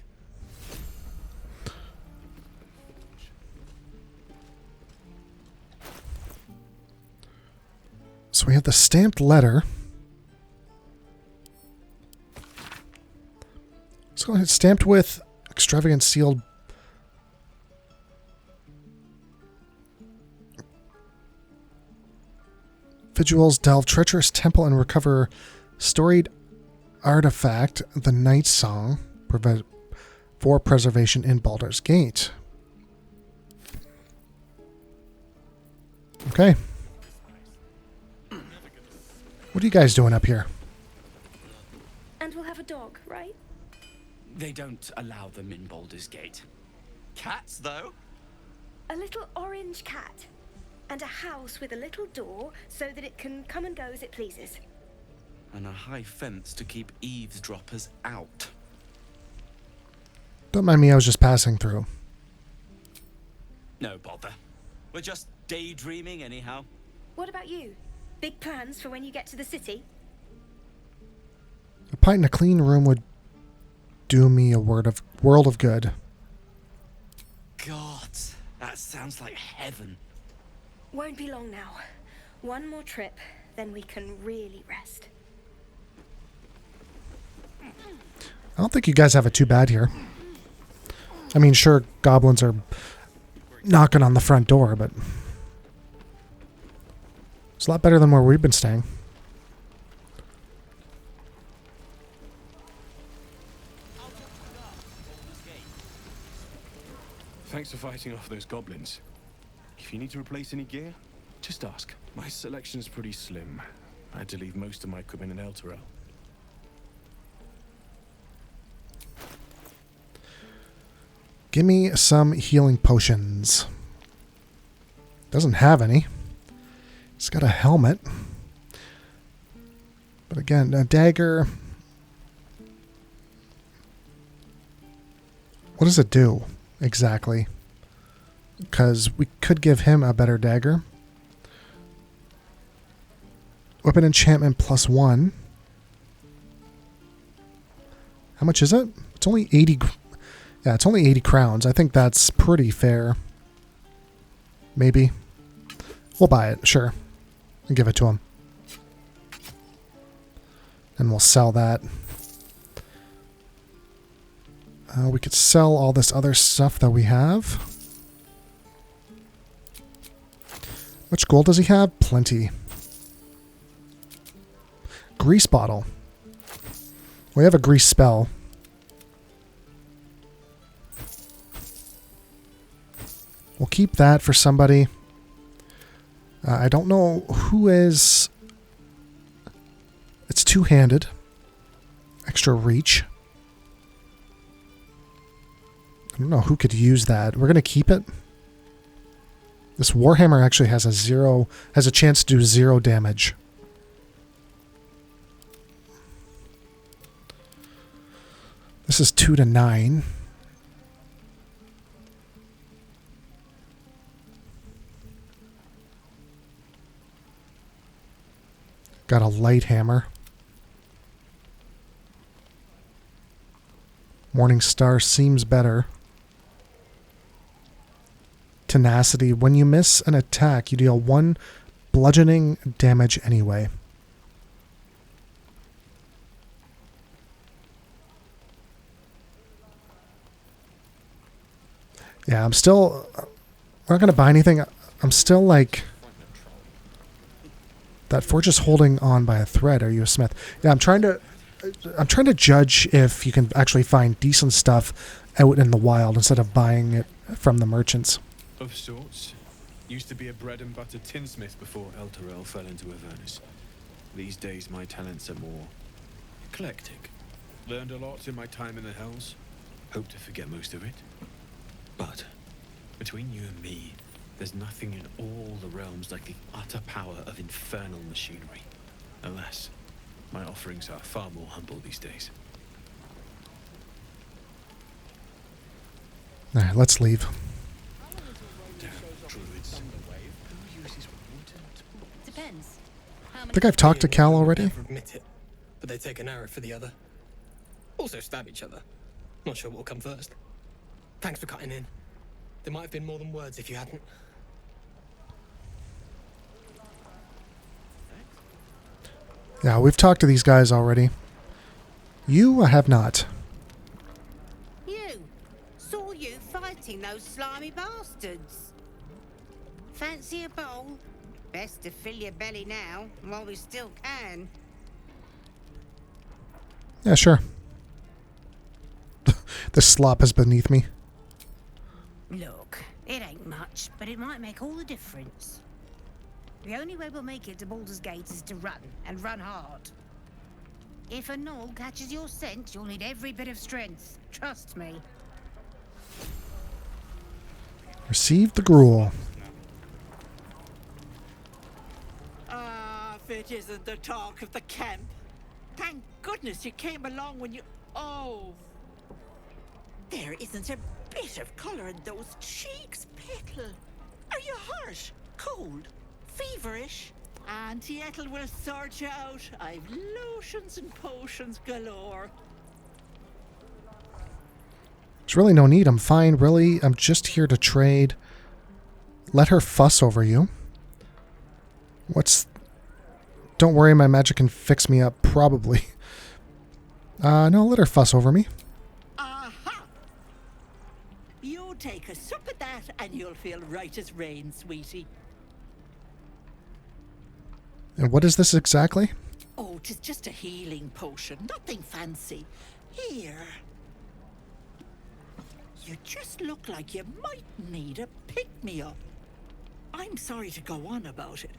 So we have the stamped letter. So it's stamped with extravagant sealed. Vigils delve treacherous temple and recover storied artifact, the Night Song, for preservation in Baldur's Gate. Okay. What are you guys doing up here? And we'll have a dog, right? They don't allow them in Baldur's Gate. Cats, though? A little orange cat. And a house with a little door so that it can come and go as it pleases. And a high fence to keep eavesdroppers out. Don't mind me, I was just passing through. No bother. We're just daydreaming anyhow. What about you? Big plans for when you get to the city? A pint in a clean room would do me a world of good. God, that sounds like heaven. Won't be long now. One more trip, then we can really rest. I don't think you guys have it too bad here. I mean, sure, goblins are knocking on the front door, but... It's a lot better than where we've been staying. Thanks for fighting off those goblins. If you need to replace any gear, just ask. My selection's pretty slim. I had to leave most of my equipment in Elturel. Give me some healing potions. Doesn't have any. It's got a helmet. But again, a dagger. What does it do exactly? Because we could give him a better dagger. Weapon enchantment +1. How much is it? It's only 80. Yeah, it's only 80 crowns. I think that's pretty fair. Maybe. We'll buy it, sure. And give it to him. And we'll sell that. We could sell all this other stuff that we have. How much gold does he have? Plenty. Grease bottle. We have a grease spell. We'll keep that for somebody. I don't know who is... It's two-handed. Extra reach. I don't know who could use that. We're going to keep it. This Warhammer actually has a chance to do 0 damage. This is 2 to 9. Got a light hammer. Morning Star seems better. Tenacity. When you miss an attack, you deal 1 bludgeoning damage anyway. Yeah, I'm still... We're not going to buy anything. I'm still like... That forge is holding on by a thread. Are you a smith? Yeah, I'm trying to judge if you can actually find decent stuff out in the wild instead of buying it from the merchants. Of sorts. Used to be a bread and butter tinsmith before Elturel fell into Avernus. These days my talents are more eclectic. Learned a lot in my time in the Hells. Hope to forget most of it. But between you and me, there's nothing in all the realms like the utter power of infernal machinery. Alas, my offerings are far more humble these days. Alright, let's leave. Depends. I think I've talked to Cal already. Never admit it, but they take an arrow for the other. Also stab each other. Not sure what will come first. Thanks for cutting in. There might have been more than words if you hadn't. Yeah, we've talked to these guys already. You have not. You! Saw you fighting those slimy bastards. Fancy a bowl? Best to fill your belly now, while we still can. Yeah, sure. The slop is beneath me. Look, it ain't much, but it might make all the difference. The only way we'll make it to Baldur's Gate is to run, and run hard. If a gnoll catches your scent, you'll need every bit of strength. Trust me. Receive the gruel. Ah, if it isn't the talk of the camp. Thank goodness you came along when you... Oh. There isn't a bit of colour in those cheeks, Petal. Are you hurt? Cold? Feverish? Auntie Ethel will sort you out. I've lotions and potions galore. There's really no need. I'm fine, really. I'm just here to trade. Let her fuss over you. Don't worry, my magic can fix me up, probably. No, let her fuss over me. Aha! You take a sup at that and you'll feel right as rain, sweetie. And what is this exactly? Oh, 'tis just a healing potion. Nothing fancy. Here. You just look like you might need a pick-me-up. I'm sorry to go on about it.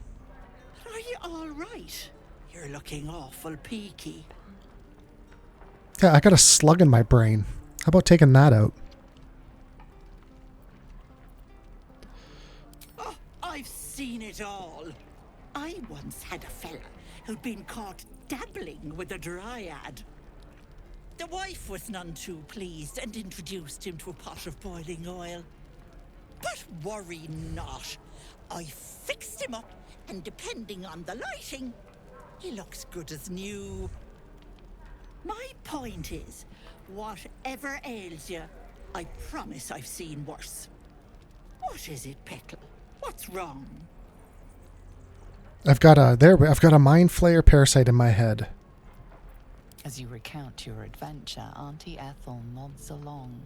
But are you all right? You're looking awful peaky. Yeah, I got a slug in my brain. How about taking that out? Oh, I've seen it all. I once had a fella who'd been caught dabbling with a dryad. The wife was none too pleased and introduced him to a pot of boiling oil. But worry not. I fixed him up, and depending on the lighting, he looks good as new. My point is, whatever ails you, I promise I've seen worse. What is it, Petal? What's wrong? I've got a mind flayer parasite in my head. As you recount your adventure, Auntie Ethel nods along,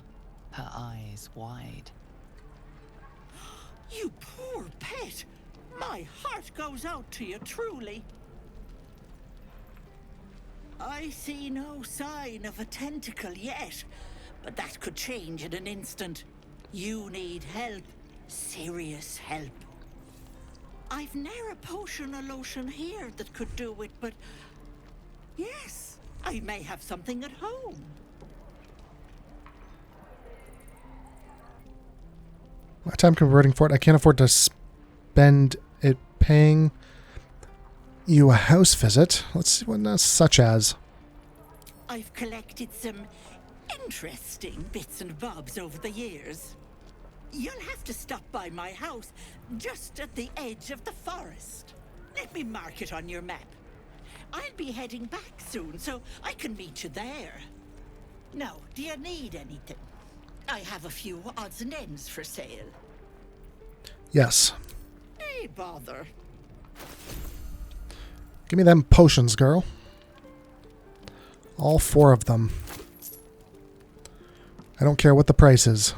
her eyes wide. You poor pet! My heart goes out to you, truly. I see no sign of a tentacle yet, but that could change in an instant. You need help. Serious help. I've ne'er a potion or lotion here that could do it, but yes, I may have something at home. My time converting for it. I can't afford to spend it paying you a house visit. Let's see what that's such as. I've collected some interesting bits and bobs over the years. You'll have to stop by my house, just at the edge of the forest. Let me mark it on your map. I'll be heading back soon, so I can meet you there. Now, do you need anything? I have a few odds and ends for sale. Yes. Hey, bother. Give me them potions, girl. All 4 of them. I don't care what the price is.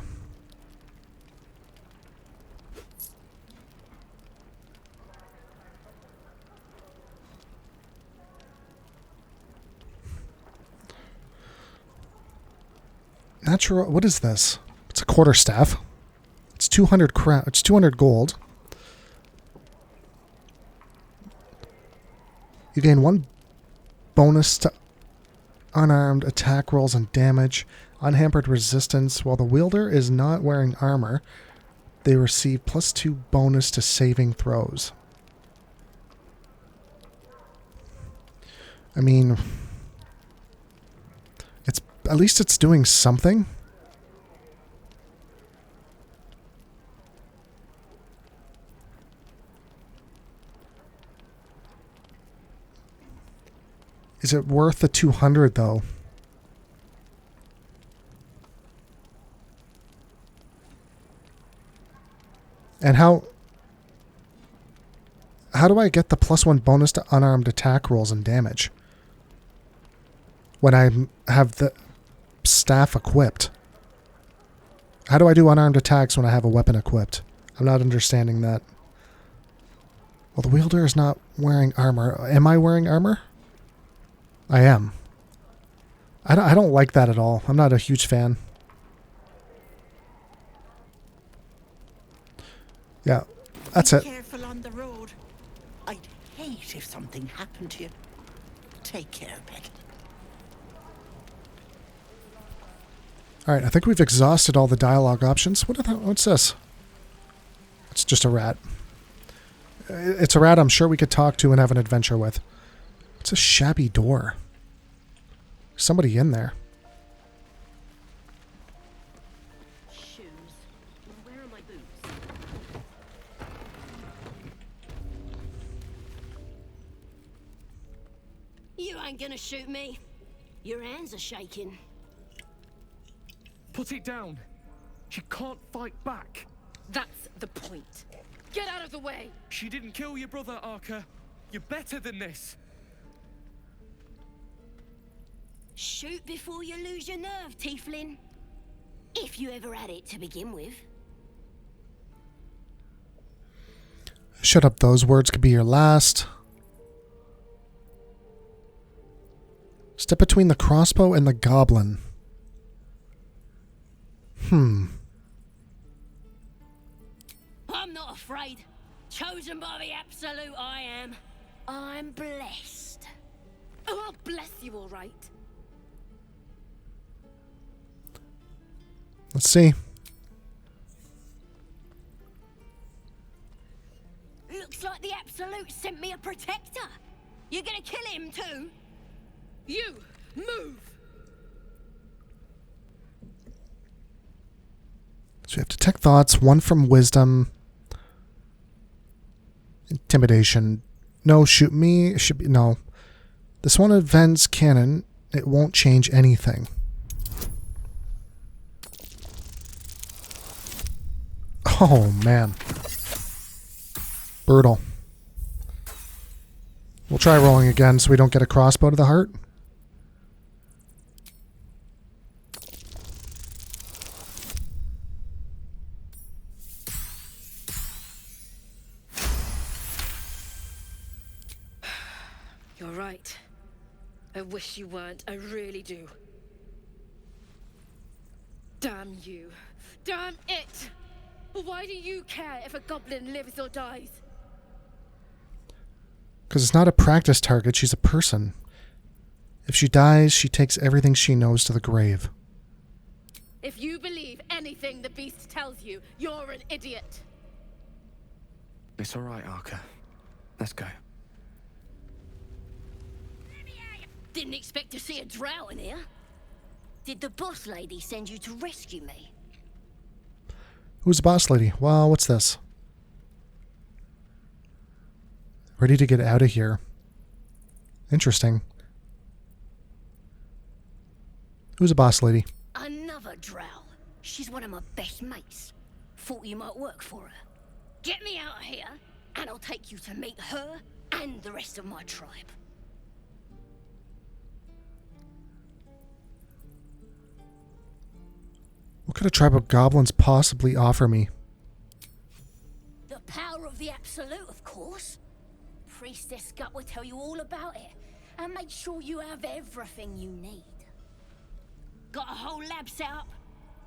Natural. What is this? It's a quarterstaff. It's 200 crown. It's 200 gold. You gain 1 bonus to unarmed attack rolls and damage, unhampered resistance. While the wielder is not wearing armor, they receive +2 bonus to saving throws. I mean, it's at least it's doing something. Is it worth the 200 though? And how do I get the +1 bonus to unarmed attack rolls and damage when I have the staff equipped? How do I do unarmed attacks when I have a weapon equipped? I'm not understanding that. Well, the wielder is not wearing armor. Am I wearing armor? I am. I don't like that at all. I'm not a huge fan. Yeah, that's it. Be careful on the road. I'd hate if something happened to you. Take care, Pet. Alright, I think we've exhausted all the dialogue options. What's this? It's just a rat. It's a rat I'm sure we could talk to and have an adventure with. It's a shabby door. Somebody in there. Shoes. Where are my boots? You ain't gonna shoot me. Your hands are shaking. Put it down. She can't fight back. That's the point. Get out of the way! She didn't kill your brother, Arca. You're better than this. Shoot before you lose your nerve, Tiefling. If you ever had it to begin with. Shut up, those words could be your last. Step between the crossbow and the goblin. I'm not afraid. Chosen by the Absolute, I am. I'm blessed. Oh, bless you, all right. Let's see. Looks like the Absolute sent me a protector. You're gonna kill him too? You, move! So you have detect thoughts, one from wisdom. Intimidation. No, shoot me. Should be no. This one events canon. It won't change anything. Oh man. Brutal. We'll try rolling again so we don't get a crossbow to the heart. You're right. I wish you weren't. I really do. Damn you. Damn it! Why do you care if a goblin lives or dies? Because it's not a practice target, she's a person. If she dies, she takes everything she knows to the grave. If you believe anything the beast tells you, you're an idiot. It's all right, Arca. Let's go. Didn't expect to see a drow in here. Did the boss lady send you to rescue me? Who's the boss lady? Well, what's this? Ready to get out of here. Interesting. Who's a boss lady? Another drow. She's one of my best mates. Thought you might work for her. Get me out of here, and I'll take you to meet her and the rest of my tribe. What could a tribe of goblins possibly offer me? The power of the Absolute, of course. Priestess Scut will tell you all about it, and make sure you have everything you need. Got a whole lab set up.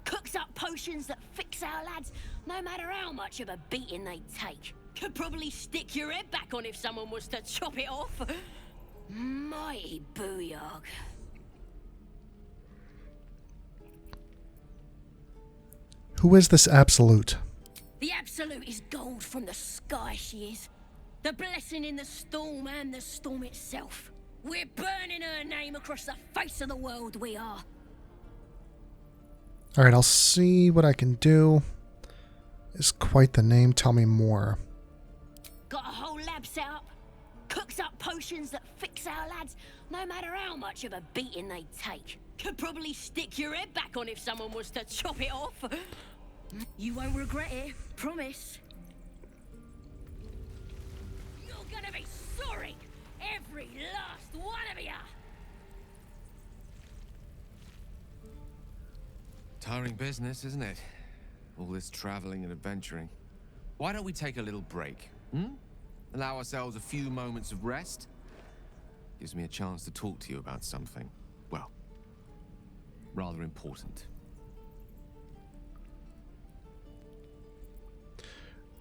Cooks up potions that fix our lads, no matter how much of a beating they take. Could probably stick your head back on if someone was to chop it off. Mighty booyog. Who is this Absolute? The Absolute is gold from the sky, she is. The blessing in the storm and the storm itself. We're burning her name across the face of the world, we are. Alright, I'll see what I can do. Is quite the name. Tell me more. Got a whole lab set up. Cooks up potions that fix our lads, no matter how much of a beating they take. Could probably stick your head back on if someone was to chop it off. You won't regret it, promise. You're gonna be sorry, every last one of you. Tiring business, isn't it? All this traveling and adventuring. Why don't we take a little break? Allow ourselves a few moments of rest? Gives me a chance to talk to you about something, well, rather important.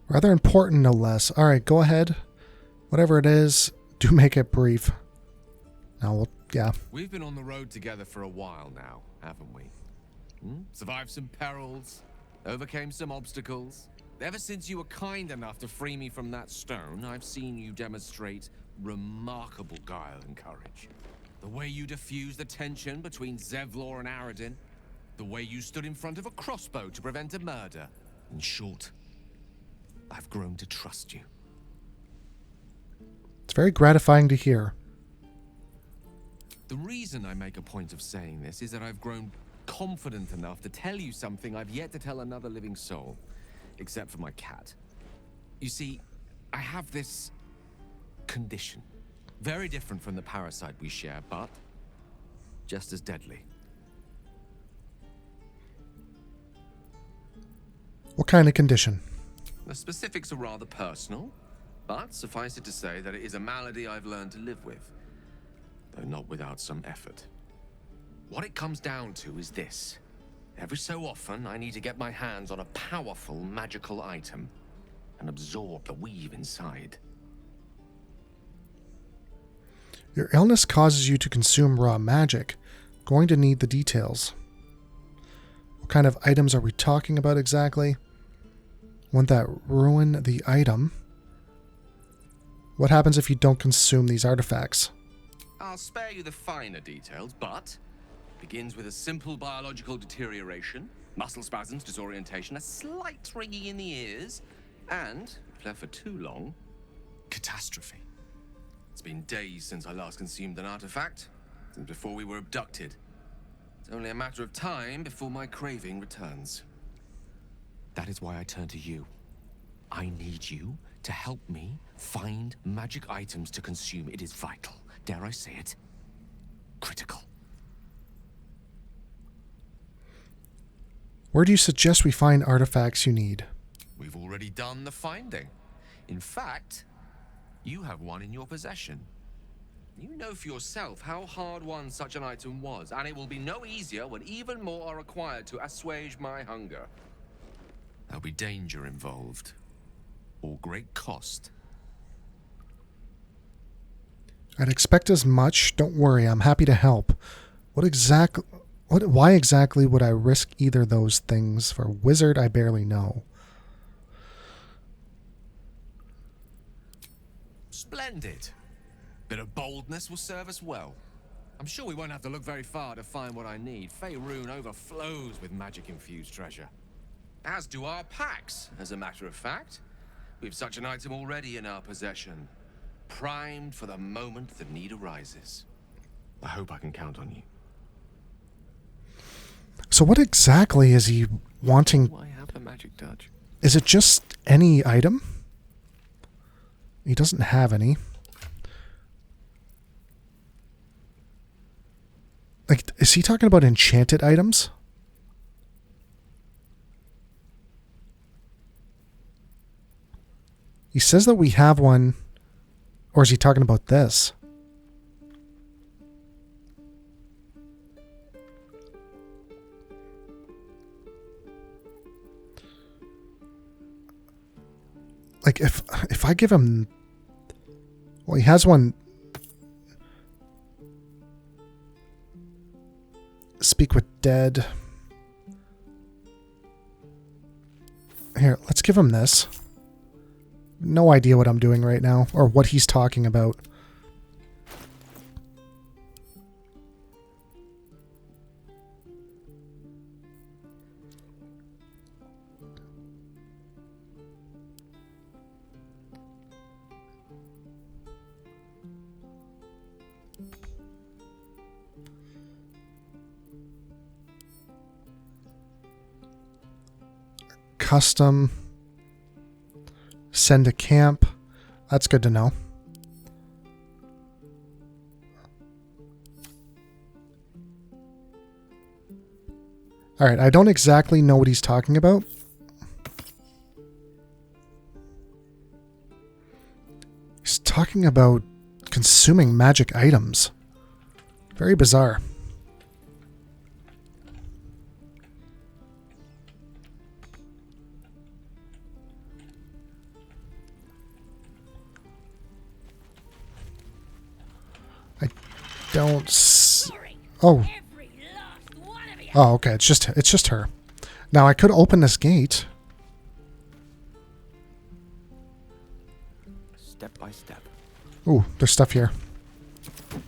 Rather important, no less. Alright, go ahead. Whatever it is, do make it brief. Now, yeah. We've been on the road together for a while now, haven't we? Survived some perils, overcame some obstacles. Ever since you were kind enough to free me from that stone, I've seen you demonstrate remarkable guile and courage. The way you diffused the tension between Zevlor and Aradin. The way you stood in front of a crossbow to prevent a murder. In short, I've grown to trust you. It's very gratifying to hear. The reason I make a point of saying this is that I've grown confident enough to tell you something I've yet to tell another living soul, except for my cat. You see, I have this condition. Very different from the parasite we share, but just as deadly. What kind of condition? The specifics are rather personal, but suffice it to say that it is a malady I've learned to live with, though not without some effort. What it comes down to is this. Every so often, I need to get my hands on a powerful magical item and absorb the weave inside. Your illness causes you to consume raw magic. Going to need the details. What kind of items are we talking about exactly? One that ruin the item. What happens if you don't consume these artifacts? I'll spare you the finer details, but begins with a simple biological deterioration, muscle spasms, disorientation, a slight ringing in the ears, and, if left for too long, catastrophe. It's been days since I last consumed an artifact, since before we were abducted. It's only a matter of time before my craving returns. That is why I turn to you. I need you to help me find magic items to consume. It is vital. Dare I say it? Critical. Where do you suggest we find artifacts you need? We've already done the finding. In fact, you have one in your possession. You know for yourself how hard won such an item was, and it will be no easier when even more are required to assuage my hunger. There'll be danger involved, or great cost. I'd expect as much. Don't worry, I'm happy to help. Why exactly would I risk either of those things? For a wizard, I barely know. Splendid. Bit of boldness will serve us well. I'm sure we won't have to look very far to find what I need. Faerun overflows with magic-infused treasure. As do our packs, as a matter of fact. We've such an item already in our possession. Primed for the moment the need arises. I hope I can count on you. So what exactly is he wanting? Why have the magic touch? Is it just any item? He doesn't have any. Like, is he talking about enchanted items? He says that we have one. Or is he talking about this? Like, if I give him... Well, he has one... Speak with dead. Here, let's give him this. No idea what I'm doing right now, or what he's talking about. Custom. Send to camp. That's good to know. Alright, I don't exactly know what he's talking about. He's talking about consuming magic items. Very bizarre. Oh. Oh, okay. It's just her. Now I could open this gate. Step by step. Ooh, there's stuff here.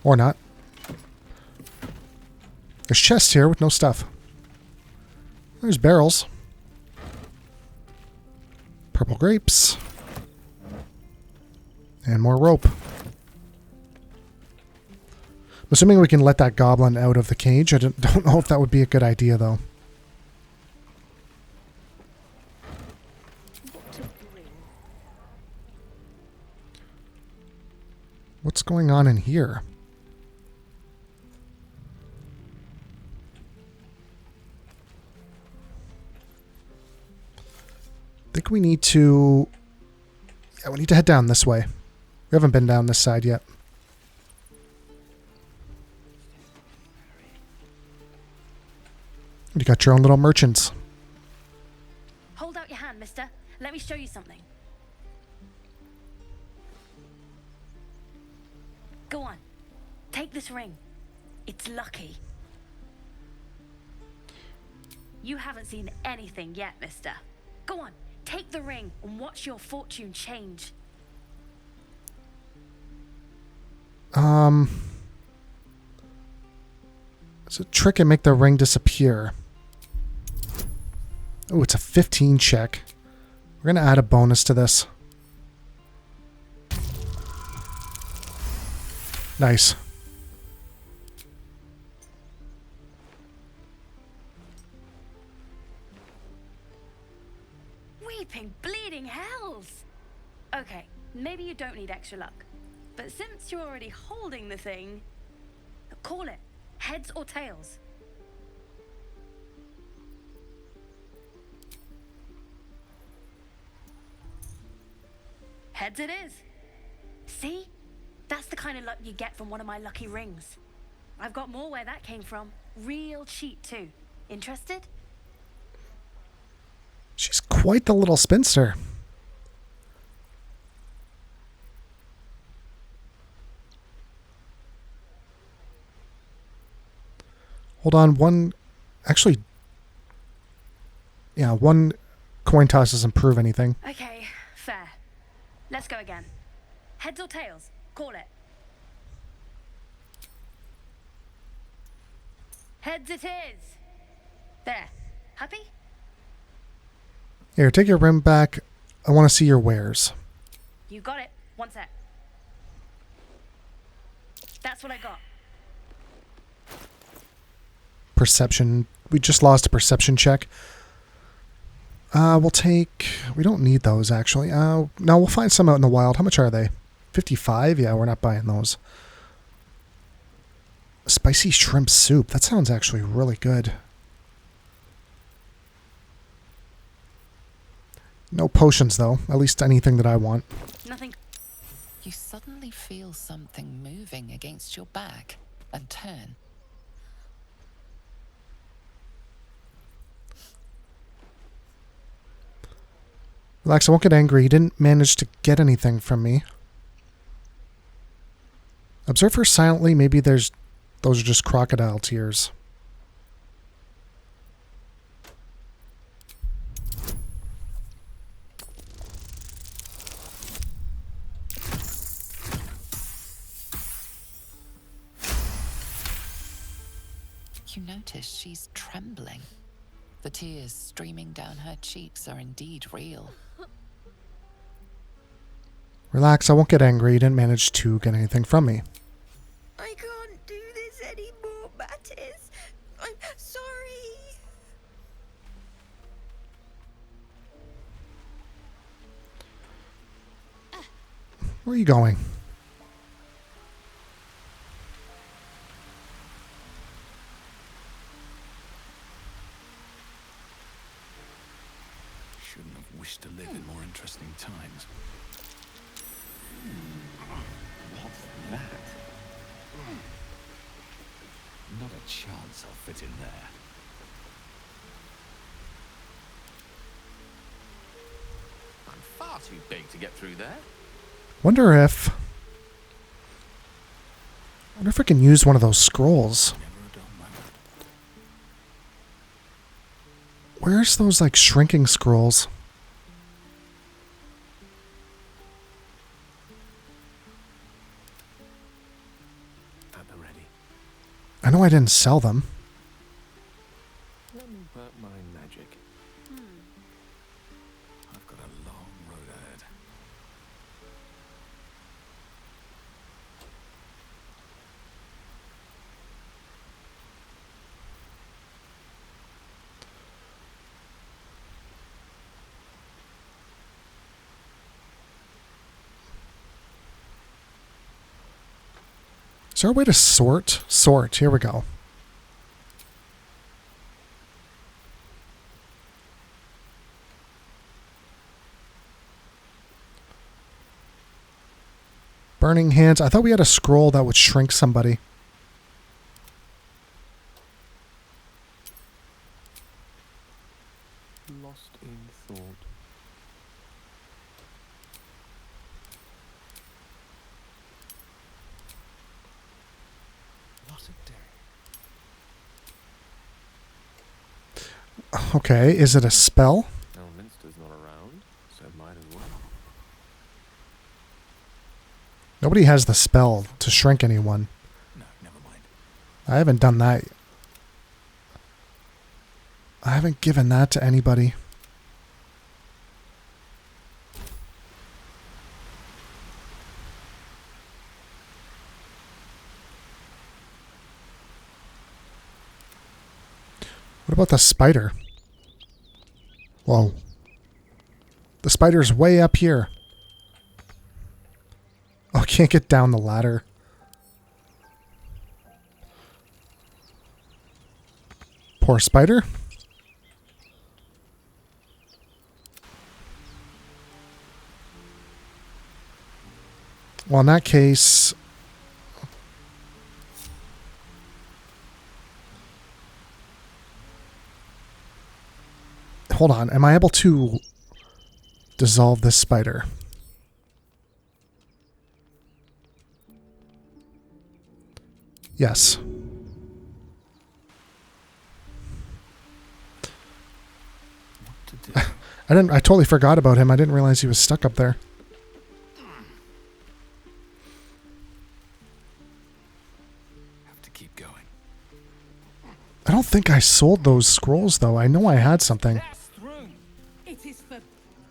Or not. There's chests here with no stuff. There's barrels. Purple grapes. And more rope. I'm assuming we can let that goblin out of the cage. I don't know if that would be a good idea, though. What's going on in here? I think we need to... Yeah, we need to head down this way. We haven't been down this side yet. You got your own little merchants. Hold out your hand, mister. Let me show you something. Go on. Take this ring. It's lucky. You haven't seen anything yet, mister. Go on. Take the ring and watch your fortune change. It's a trick and make the ring disappear. Oh, it's a 15 check. We're going to add a bonus to this. Nice. Weeping, bleeding hells! Okay, maybe you don't need extra luck. But since you're already holding the thing, call it. Heads or tails? Heads it is. See? That's the kind of luck you get from one of my lucky rings. I've got more where that came from. Real cheap too. Interested? She's quite the little spinster. Hold on, one coin toss doesn't prove anything. Okay, fair. Let's go again. Heads or tails? Call it. Heads it is. There. Happy? Here, take your rim back. I want to see your wares. You got it. One sec. That's what I got. Perception. We just lost a perception check. We'll take... We don't need those, actually. No, we'll find some out in the wild. How much are they? 55? Yeah, we're not buying those. Spicy shrimp soup. That sounds actually really good. No potions, though. At least anything that I want. Nothing. You suddenly feel something moving against your back and turn. Relax, I won't get angry. He didn't manage to get anything from me. Observe her silently. Maybe those are just crocodile tears. You notice she's trembling. The tears streaming down her cheeks are indeed real. Relax, I won't get angry. He didn't manage to get anything from me. I can't do this anymore, Mattis. I'm sorry. Where are you going? Shouldn't have wished to live in more interesting times. What's that? Not a chance I'll fit in there. I'm far too big to get through there. Wonder if I can use one of those scrolls. Where's those, like, shrinking scrolls? I know I didn't sell them. Let me work my magic. I've got a long road ahead. Is there a way to sort? Sort. Here we go. Burning hands. I thought we had a scroll that would shrink somebody. Okay, is it a spell? Elminster's not around, so might as well. Nobody has the spell to shrink anyone. No, never mind. I haven't done that. I haven't given that to anybody. What about the spider? Whoa. The spider's way up here. Oh, I can't get down the ladder. Poor spider. Well, in that case... Hold on. Am I able to dissolve this spider? Yes. I totally forgot about him. I didn't realize he was stuck up there. Have to keep going. I don't think I sold those scrolls, though. I know I had something. It is for...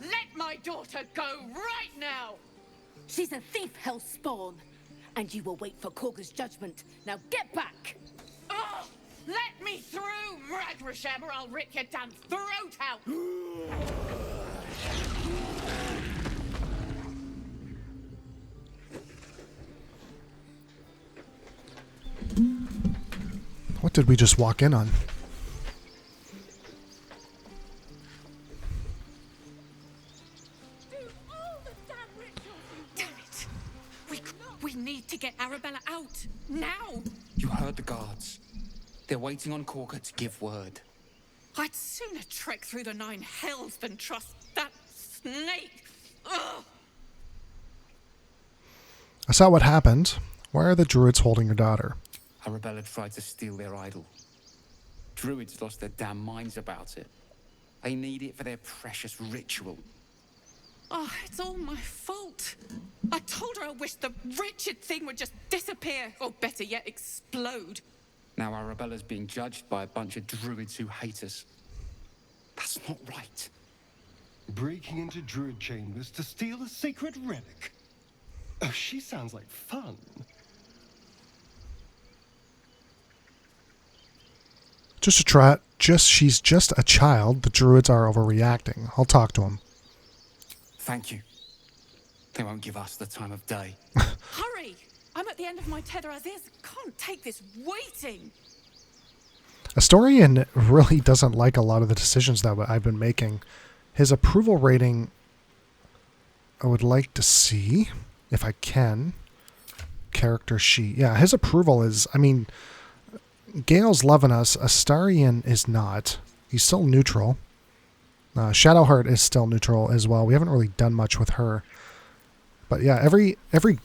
Let my daughter go right now! She's a thief, hellspawn. And you will wait for Korga's judgment. Now get back! Oh, let me through, Ragrasham, or I'll rip your damn throat out! What did we just walk in on? Damn it! We need to get Arabella out now. You heard the guards. They're waiting on Korga to give word. I'd sooner trek through the 9 hells than trust that snake. Ugh. I saw what happened. Why are the druids holding your daughter? Arabella tried to steal their idol. Druids lost their damn minds about it. They need it for their precious ritual. Oh, it's all my fault. I told her I wished the wretched thing would just disappear, or better yet, explode. Now Arabella's being judged by a bunch of druids who hate us. That's not right. Breaking into druid chambers to steal a sacred relic. Oh, she sounds like fun. Just a trot. She's just a child. The druids are overreacting. I'll talk to him. Thank you. They won't give us the time of day. Hurry! I'm at the end of my tether as is. Can't take this waiting. Astarion really doesn't like a lot of the decisions that I've been making. His approval rating, I would like to see, if I can. Character sheet. Yeah, his approval is, I mean, Gale's loving us. Astarion is not. He's still neutral. Shadowheart is still neutral as well. We haven't really done much with her. But yeah, every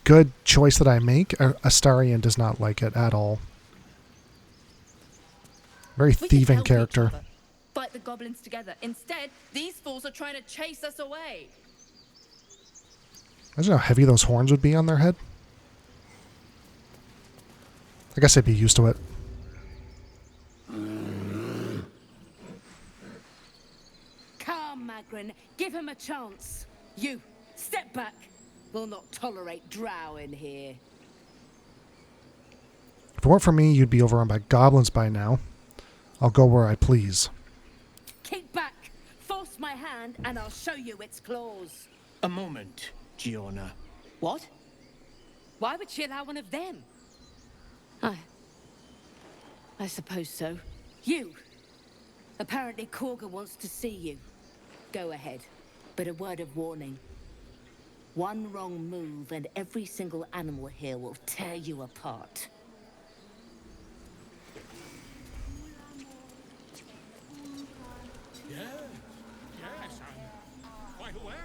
good choice that I make, Astarion does not like it at all. Very thieving character. Fight the goblins together. Instead, these fools are trying to chase us away. Imagine how heavy those horns would be on their head. I guess I'd be used to it. Come, Magrin. Give him a chance. You, step back. We'll not tolerate drow in here. If it weren't for me, you'd be overrun by goblins by now. I'll go where I please. Keep back. Force my hand and I'll show you its claws. A moment, Giona. What? Why would she allow one of them? I suppose so. You! Apparently Korga wants to see you. Go ahead, but a word of warning. One wrong move and every single animal here will tear you apart. Yes, I'm quite aware.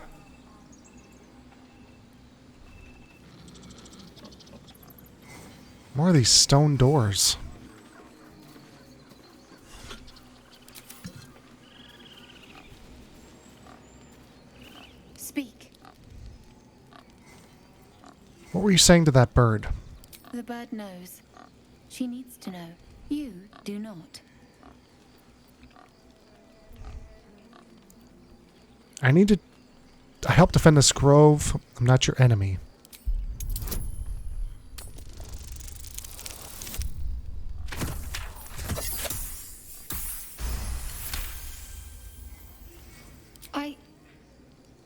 More of these stone doors. What were you saying to that bird? The bird knows. She needs to know. You do not. I help defend this grove. I'm not your enemy.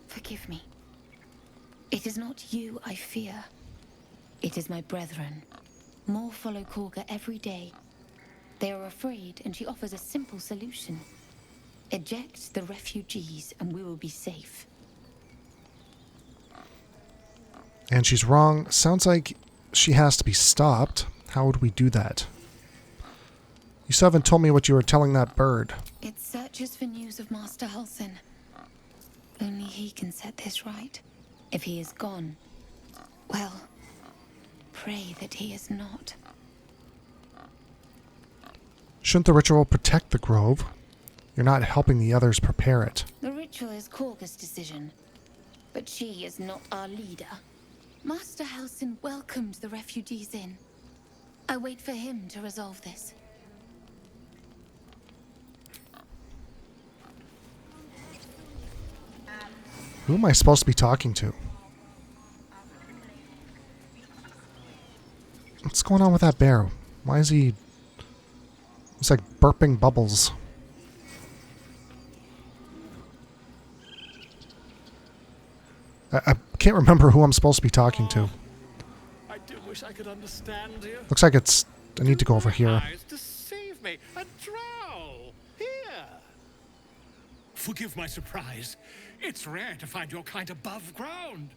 Forgive me. It is not you I fear. It is my brethren. More follow Korga every day. They are afraid, and she offers a simple solution. Eject the refugees, and we will be safe. And she's wrong. Sounds like she has to be stopped. How would we do that? You still haven't told me what you were telling that bird. It searches for news of Master Halsin. Only he can set this right. If he is gone, well, pray that he is not. Shouldn't the ritual protect the grove? You're not helping the others prepare it. The ritual is Korga's decision, but she is not our leader. Master Halsin welcomed the refugees in. I wait for him to resolve this. Who am I supposed to be talking to? What's going on with that bear? Why is he... It's like burping bubbles. I can't remember who I'm supposed to be talking to. I do wish I could understand you. Looks like it's... I need to go over here. Deceive me. A drow. Here. Forgive my surprise. It's rare to find your kind above ground.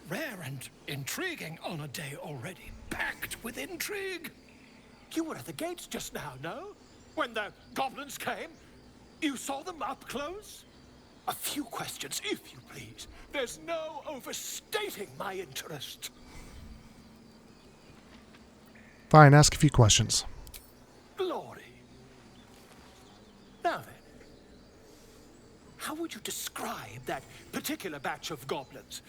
Rare and intriguing on a day already packed with intrigue. You were at the gates just now, no? When the goblins came? You saw them up close? A few questions, if you please. There's no overstating my interest. Fine, ask a few questions. Glory. Now then, how would you describe that particular batch of goblins?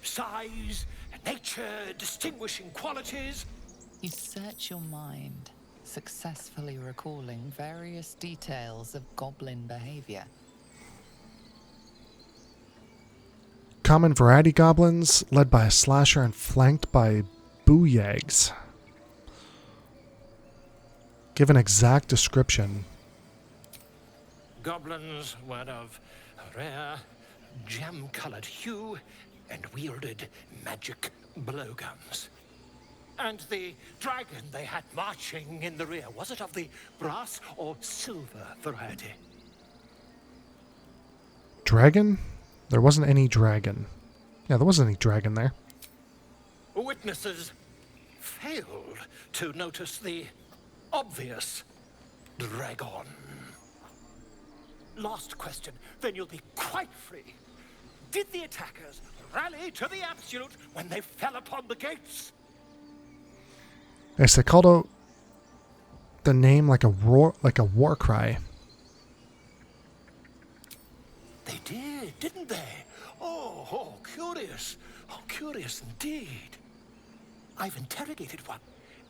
Size, nature, distinguishing qualities? You search your mind, successfully recalling various details of goblin behavior. Common variety goblins, led by a slasher and flanked by booyags. Give an exact description. Goblins were of rare, gem-colored hue and wielded magic blowguns. And the dragon they had marching in the rear, was it of the brass or silver variety? Dragon? There wasn't any dragon. Yeah, there wasn't any dragon there. Witnesses failed to notice the obvious dragon. Last question, then you'll be quite free. Did the attackers rally to the absolute when they fell upon the gates? Yes, they called out the name like a war cry. They did, didn't they? Oh, curious. Oh, curious indeed. I've interrogated one,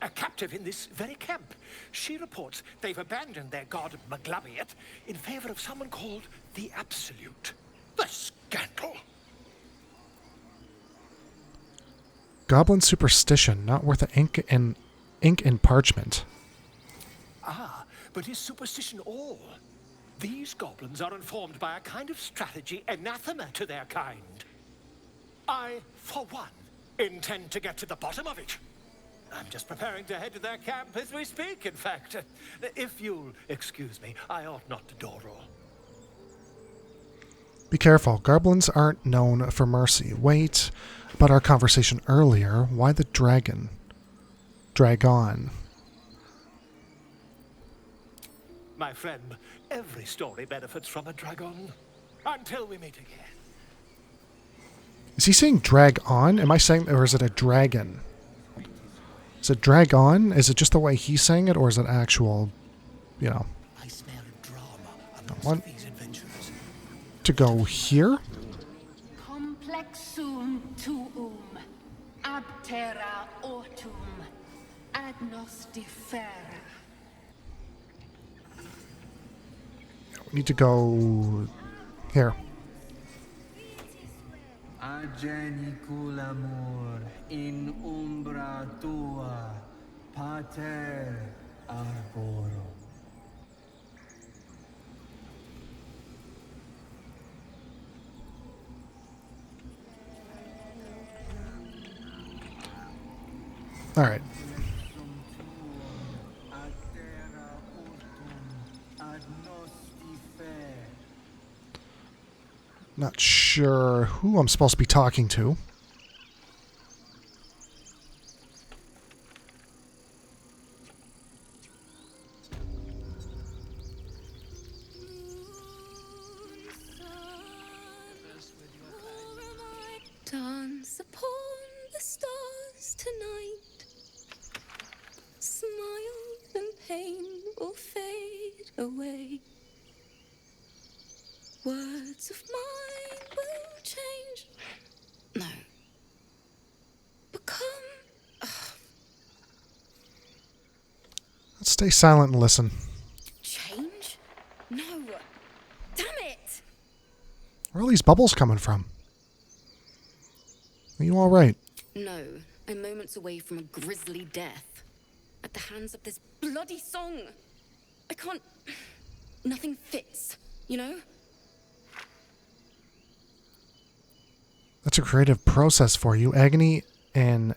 a captive in this very camp. She reports they've abandoned their god Maglabiet in favor of someone called the Absolute. The scandal! Goblin superstition, not worth the ink and parchment. Ah, but is superstition all? These goblins are informed by a kind of strategy anathema to their kind. I, for one, intend to get to the bottom of it. I'm just preparing to head to their camp as we speak, in fact. If you'll excuse me, I ought not to dawdle. Be careful, goblins aren't known for mercy. Wait, about our conversation earlier, why the dragon? Dragon. My friend, every story benefits from a dragon. Until we meet again. Is he saying drag on? Am I saying, or is it a dragon? Is it drag on? Is it just the way he's saying it, or is it actual, you know? I smell drama I want to go here? Complexum tuum, ab terra autum agnostifera. We need to go here. Ageniculamur in umbra tua, pater arborum. All right. Not sure who I'm supposed to be talking to. Dance upon the stars tonight. Smile and pain will fade away. Words of mine will change. No. Become. Let's stay silent and listen. Change? No. Damn it! Where are all these bubbles coming from? Are you all right? No. I'm moments away from a grisly death. At the hands of this bloody song. I can't. Nothing fits, you know? That's a creative process for you. Agony and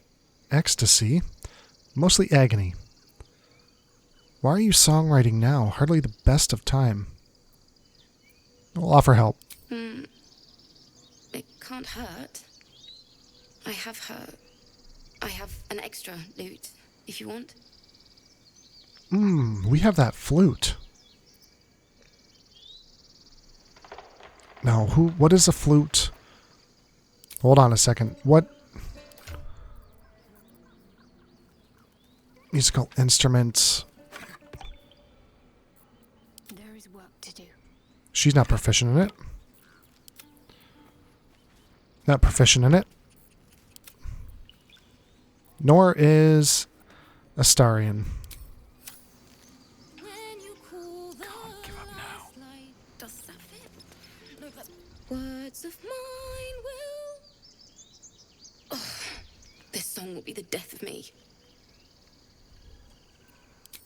ecstasy. Mostly agony. Why are you songwriting now? Hardly the best of time. We'll offer help. It can't hurt. I have an extra lute, if you want. We have that flute. Now, what is a flute? Hold on a second. What musical instruments? There is work to do. She's not proficient in it. Not proficient in it. Nor is Astarion. Words of mine will. Oh, this song will be the death of me.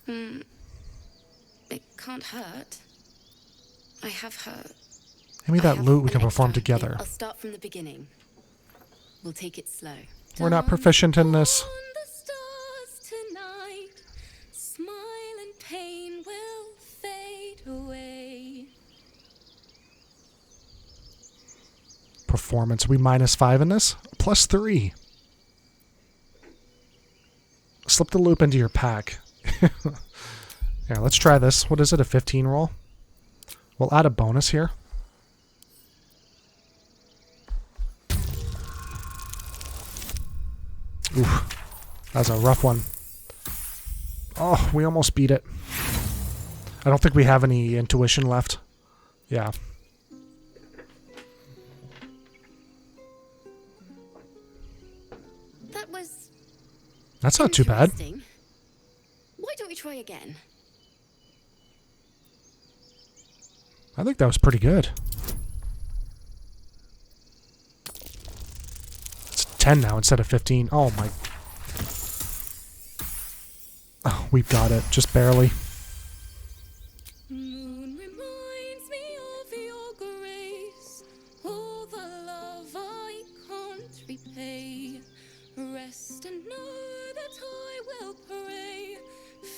It can't hurt. I have her. Give me that lute we can perform together. I'll start from the beginning. We'll take it slow. We're not proficient in this. Tonight, smile and pain will fade away. Performance. Are we -5 in this? +3. Slip the loop into your pack. Yeah, let's try this. What is it? A 15 roll? We'll add a bonus here. Oof. That's a rough one. Oh, we almost beat it. I don't think we have any intuition left. Yeah. That's not too bad. Why don't we try again? I think that was pretty good. It's 10 now instead of 15. Oh my. Oh, we've got it. Just barely. Moon reminds me of your grace. All the love I can't repay. Rest and know that I will pray.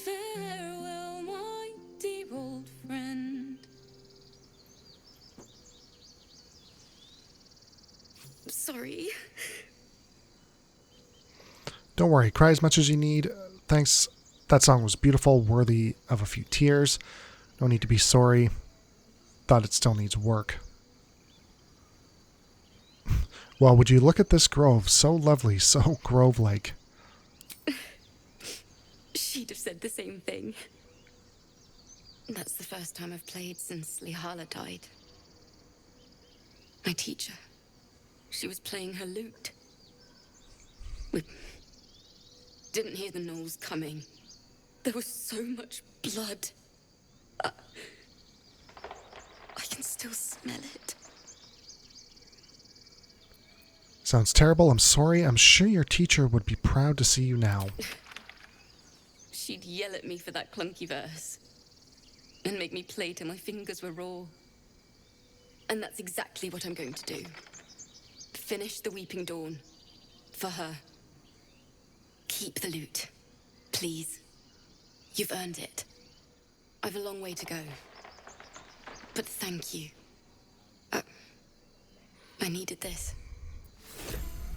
Farewell, my dear old friend. Sorry. Don't worry. Cry as much as you need. Thanks. That song was beautiful, worthy of a few tears. No need to be sorry. Thought it still needs work. Well, would you look at this grove? So lovely, so grove-like. She'd have said the same thing. That's the first time I've played since Lihala died. My teacher. She was playing her lute. We didn't hear the gnolls coming. There was so much blood. I can still smell it. Sounds terrible. I'm sorry. I'm sure your teacher would be proud to see you now. She'd yell at me for that clunky verse. And make me play till my fingers were raw. And that's exactly what I'm going to do. Finish the Weeping Dawn. For her. Keep the loot. Please. You've earned it. I've a long way to go. But thank you. I needed this.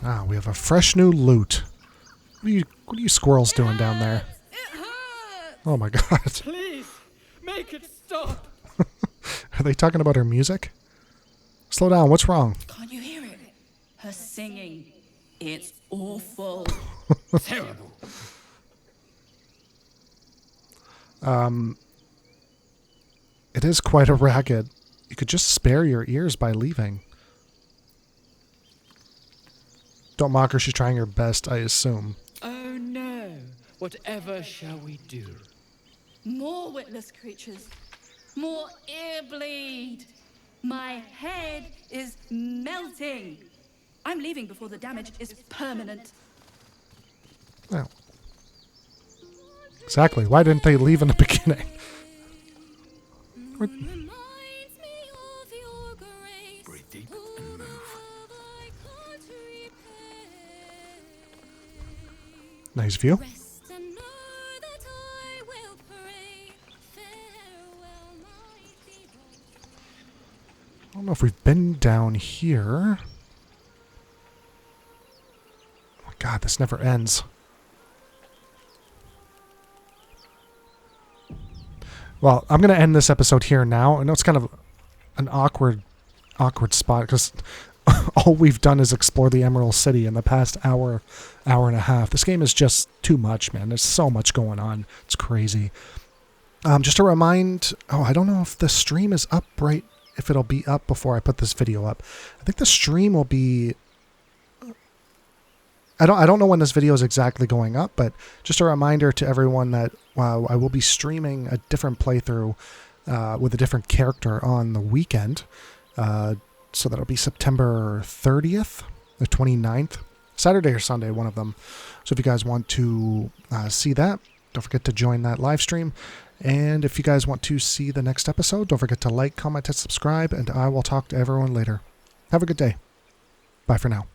Ah, we have a fresh new loot. What are you squirrels doing down there? Oh my god. Please, make it stop. Are they talking about her music? Slow down, what's wrong? Can't you hear it? Her singing. It's awful. Terrible. It is quite a racket. You could just spare your ears by leaving. Don't mock her, she's trying her best, I assume. Oh no. Whatever shall we do? More witless creatures. More ear bleed. My head is melting. I'm leaving before the damage is permanent. Well, exactly. Why didn't they leave in the beginning? Breathe deep and move. Nice view. I don't know if we've been down here. Oh my god, this never ends. Well, I'm going to end this episode here now. I know it's kind of an awkward spot because all we've done is explore the Emerald City in the past hour and a half. This game is just too much, man. There's so much going on. It's crazy. Just a remind, I don't know if the stream is up right, if it'll be up before I put this video up. I think the stream will be... I don't know when this video is exactly going up, but just a reminder to everyone that I will be streaming a different playthrough with a different character on the weekend. So that'll be September 30th, the 29th, Saturday or Sunday, one of them. So if you guys want to see that, don't forget to join that live stream. And if you guys want to see the next episode, don't forget to like, comment, and subscribe, and I will talk to everyone later. Have a good day. Bye for now.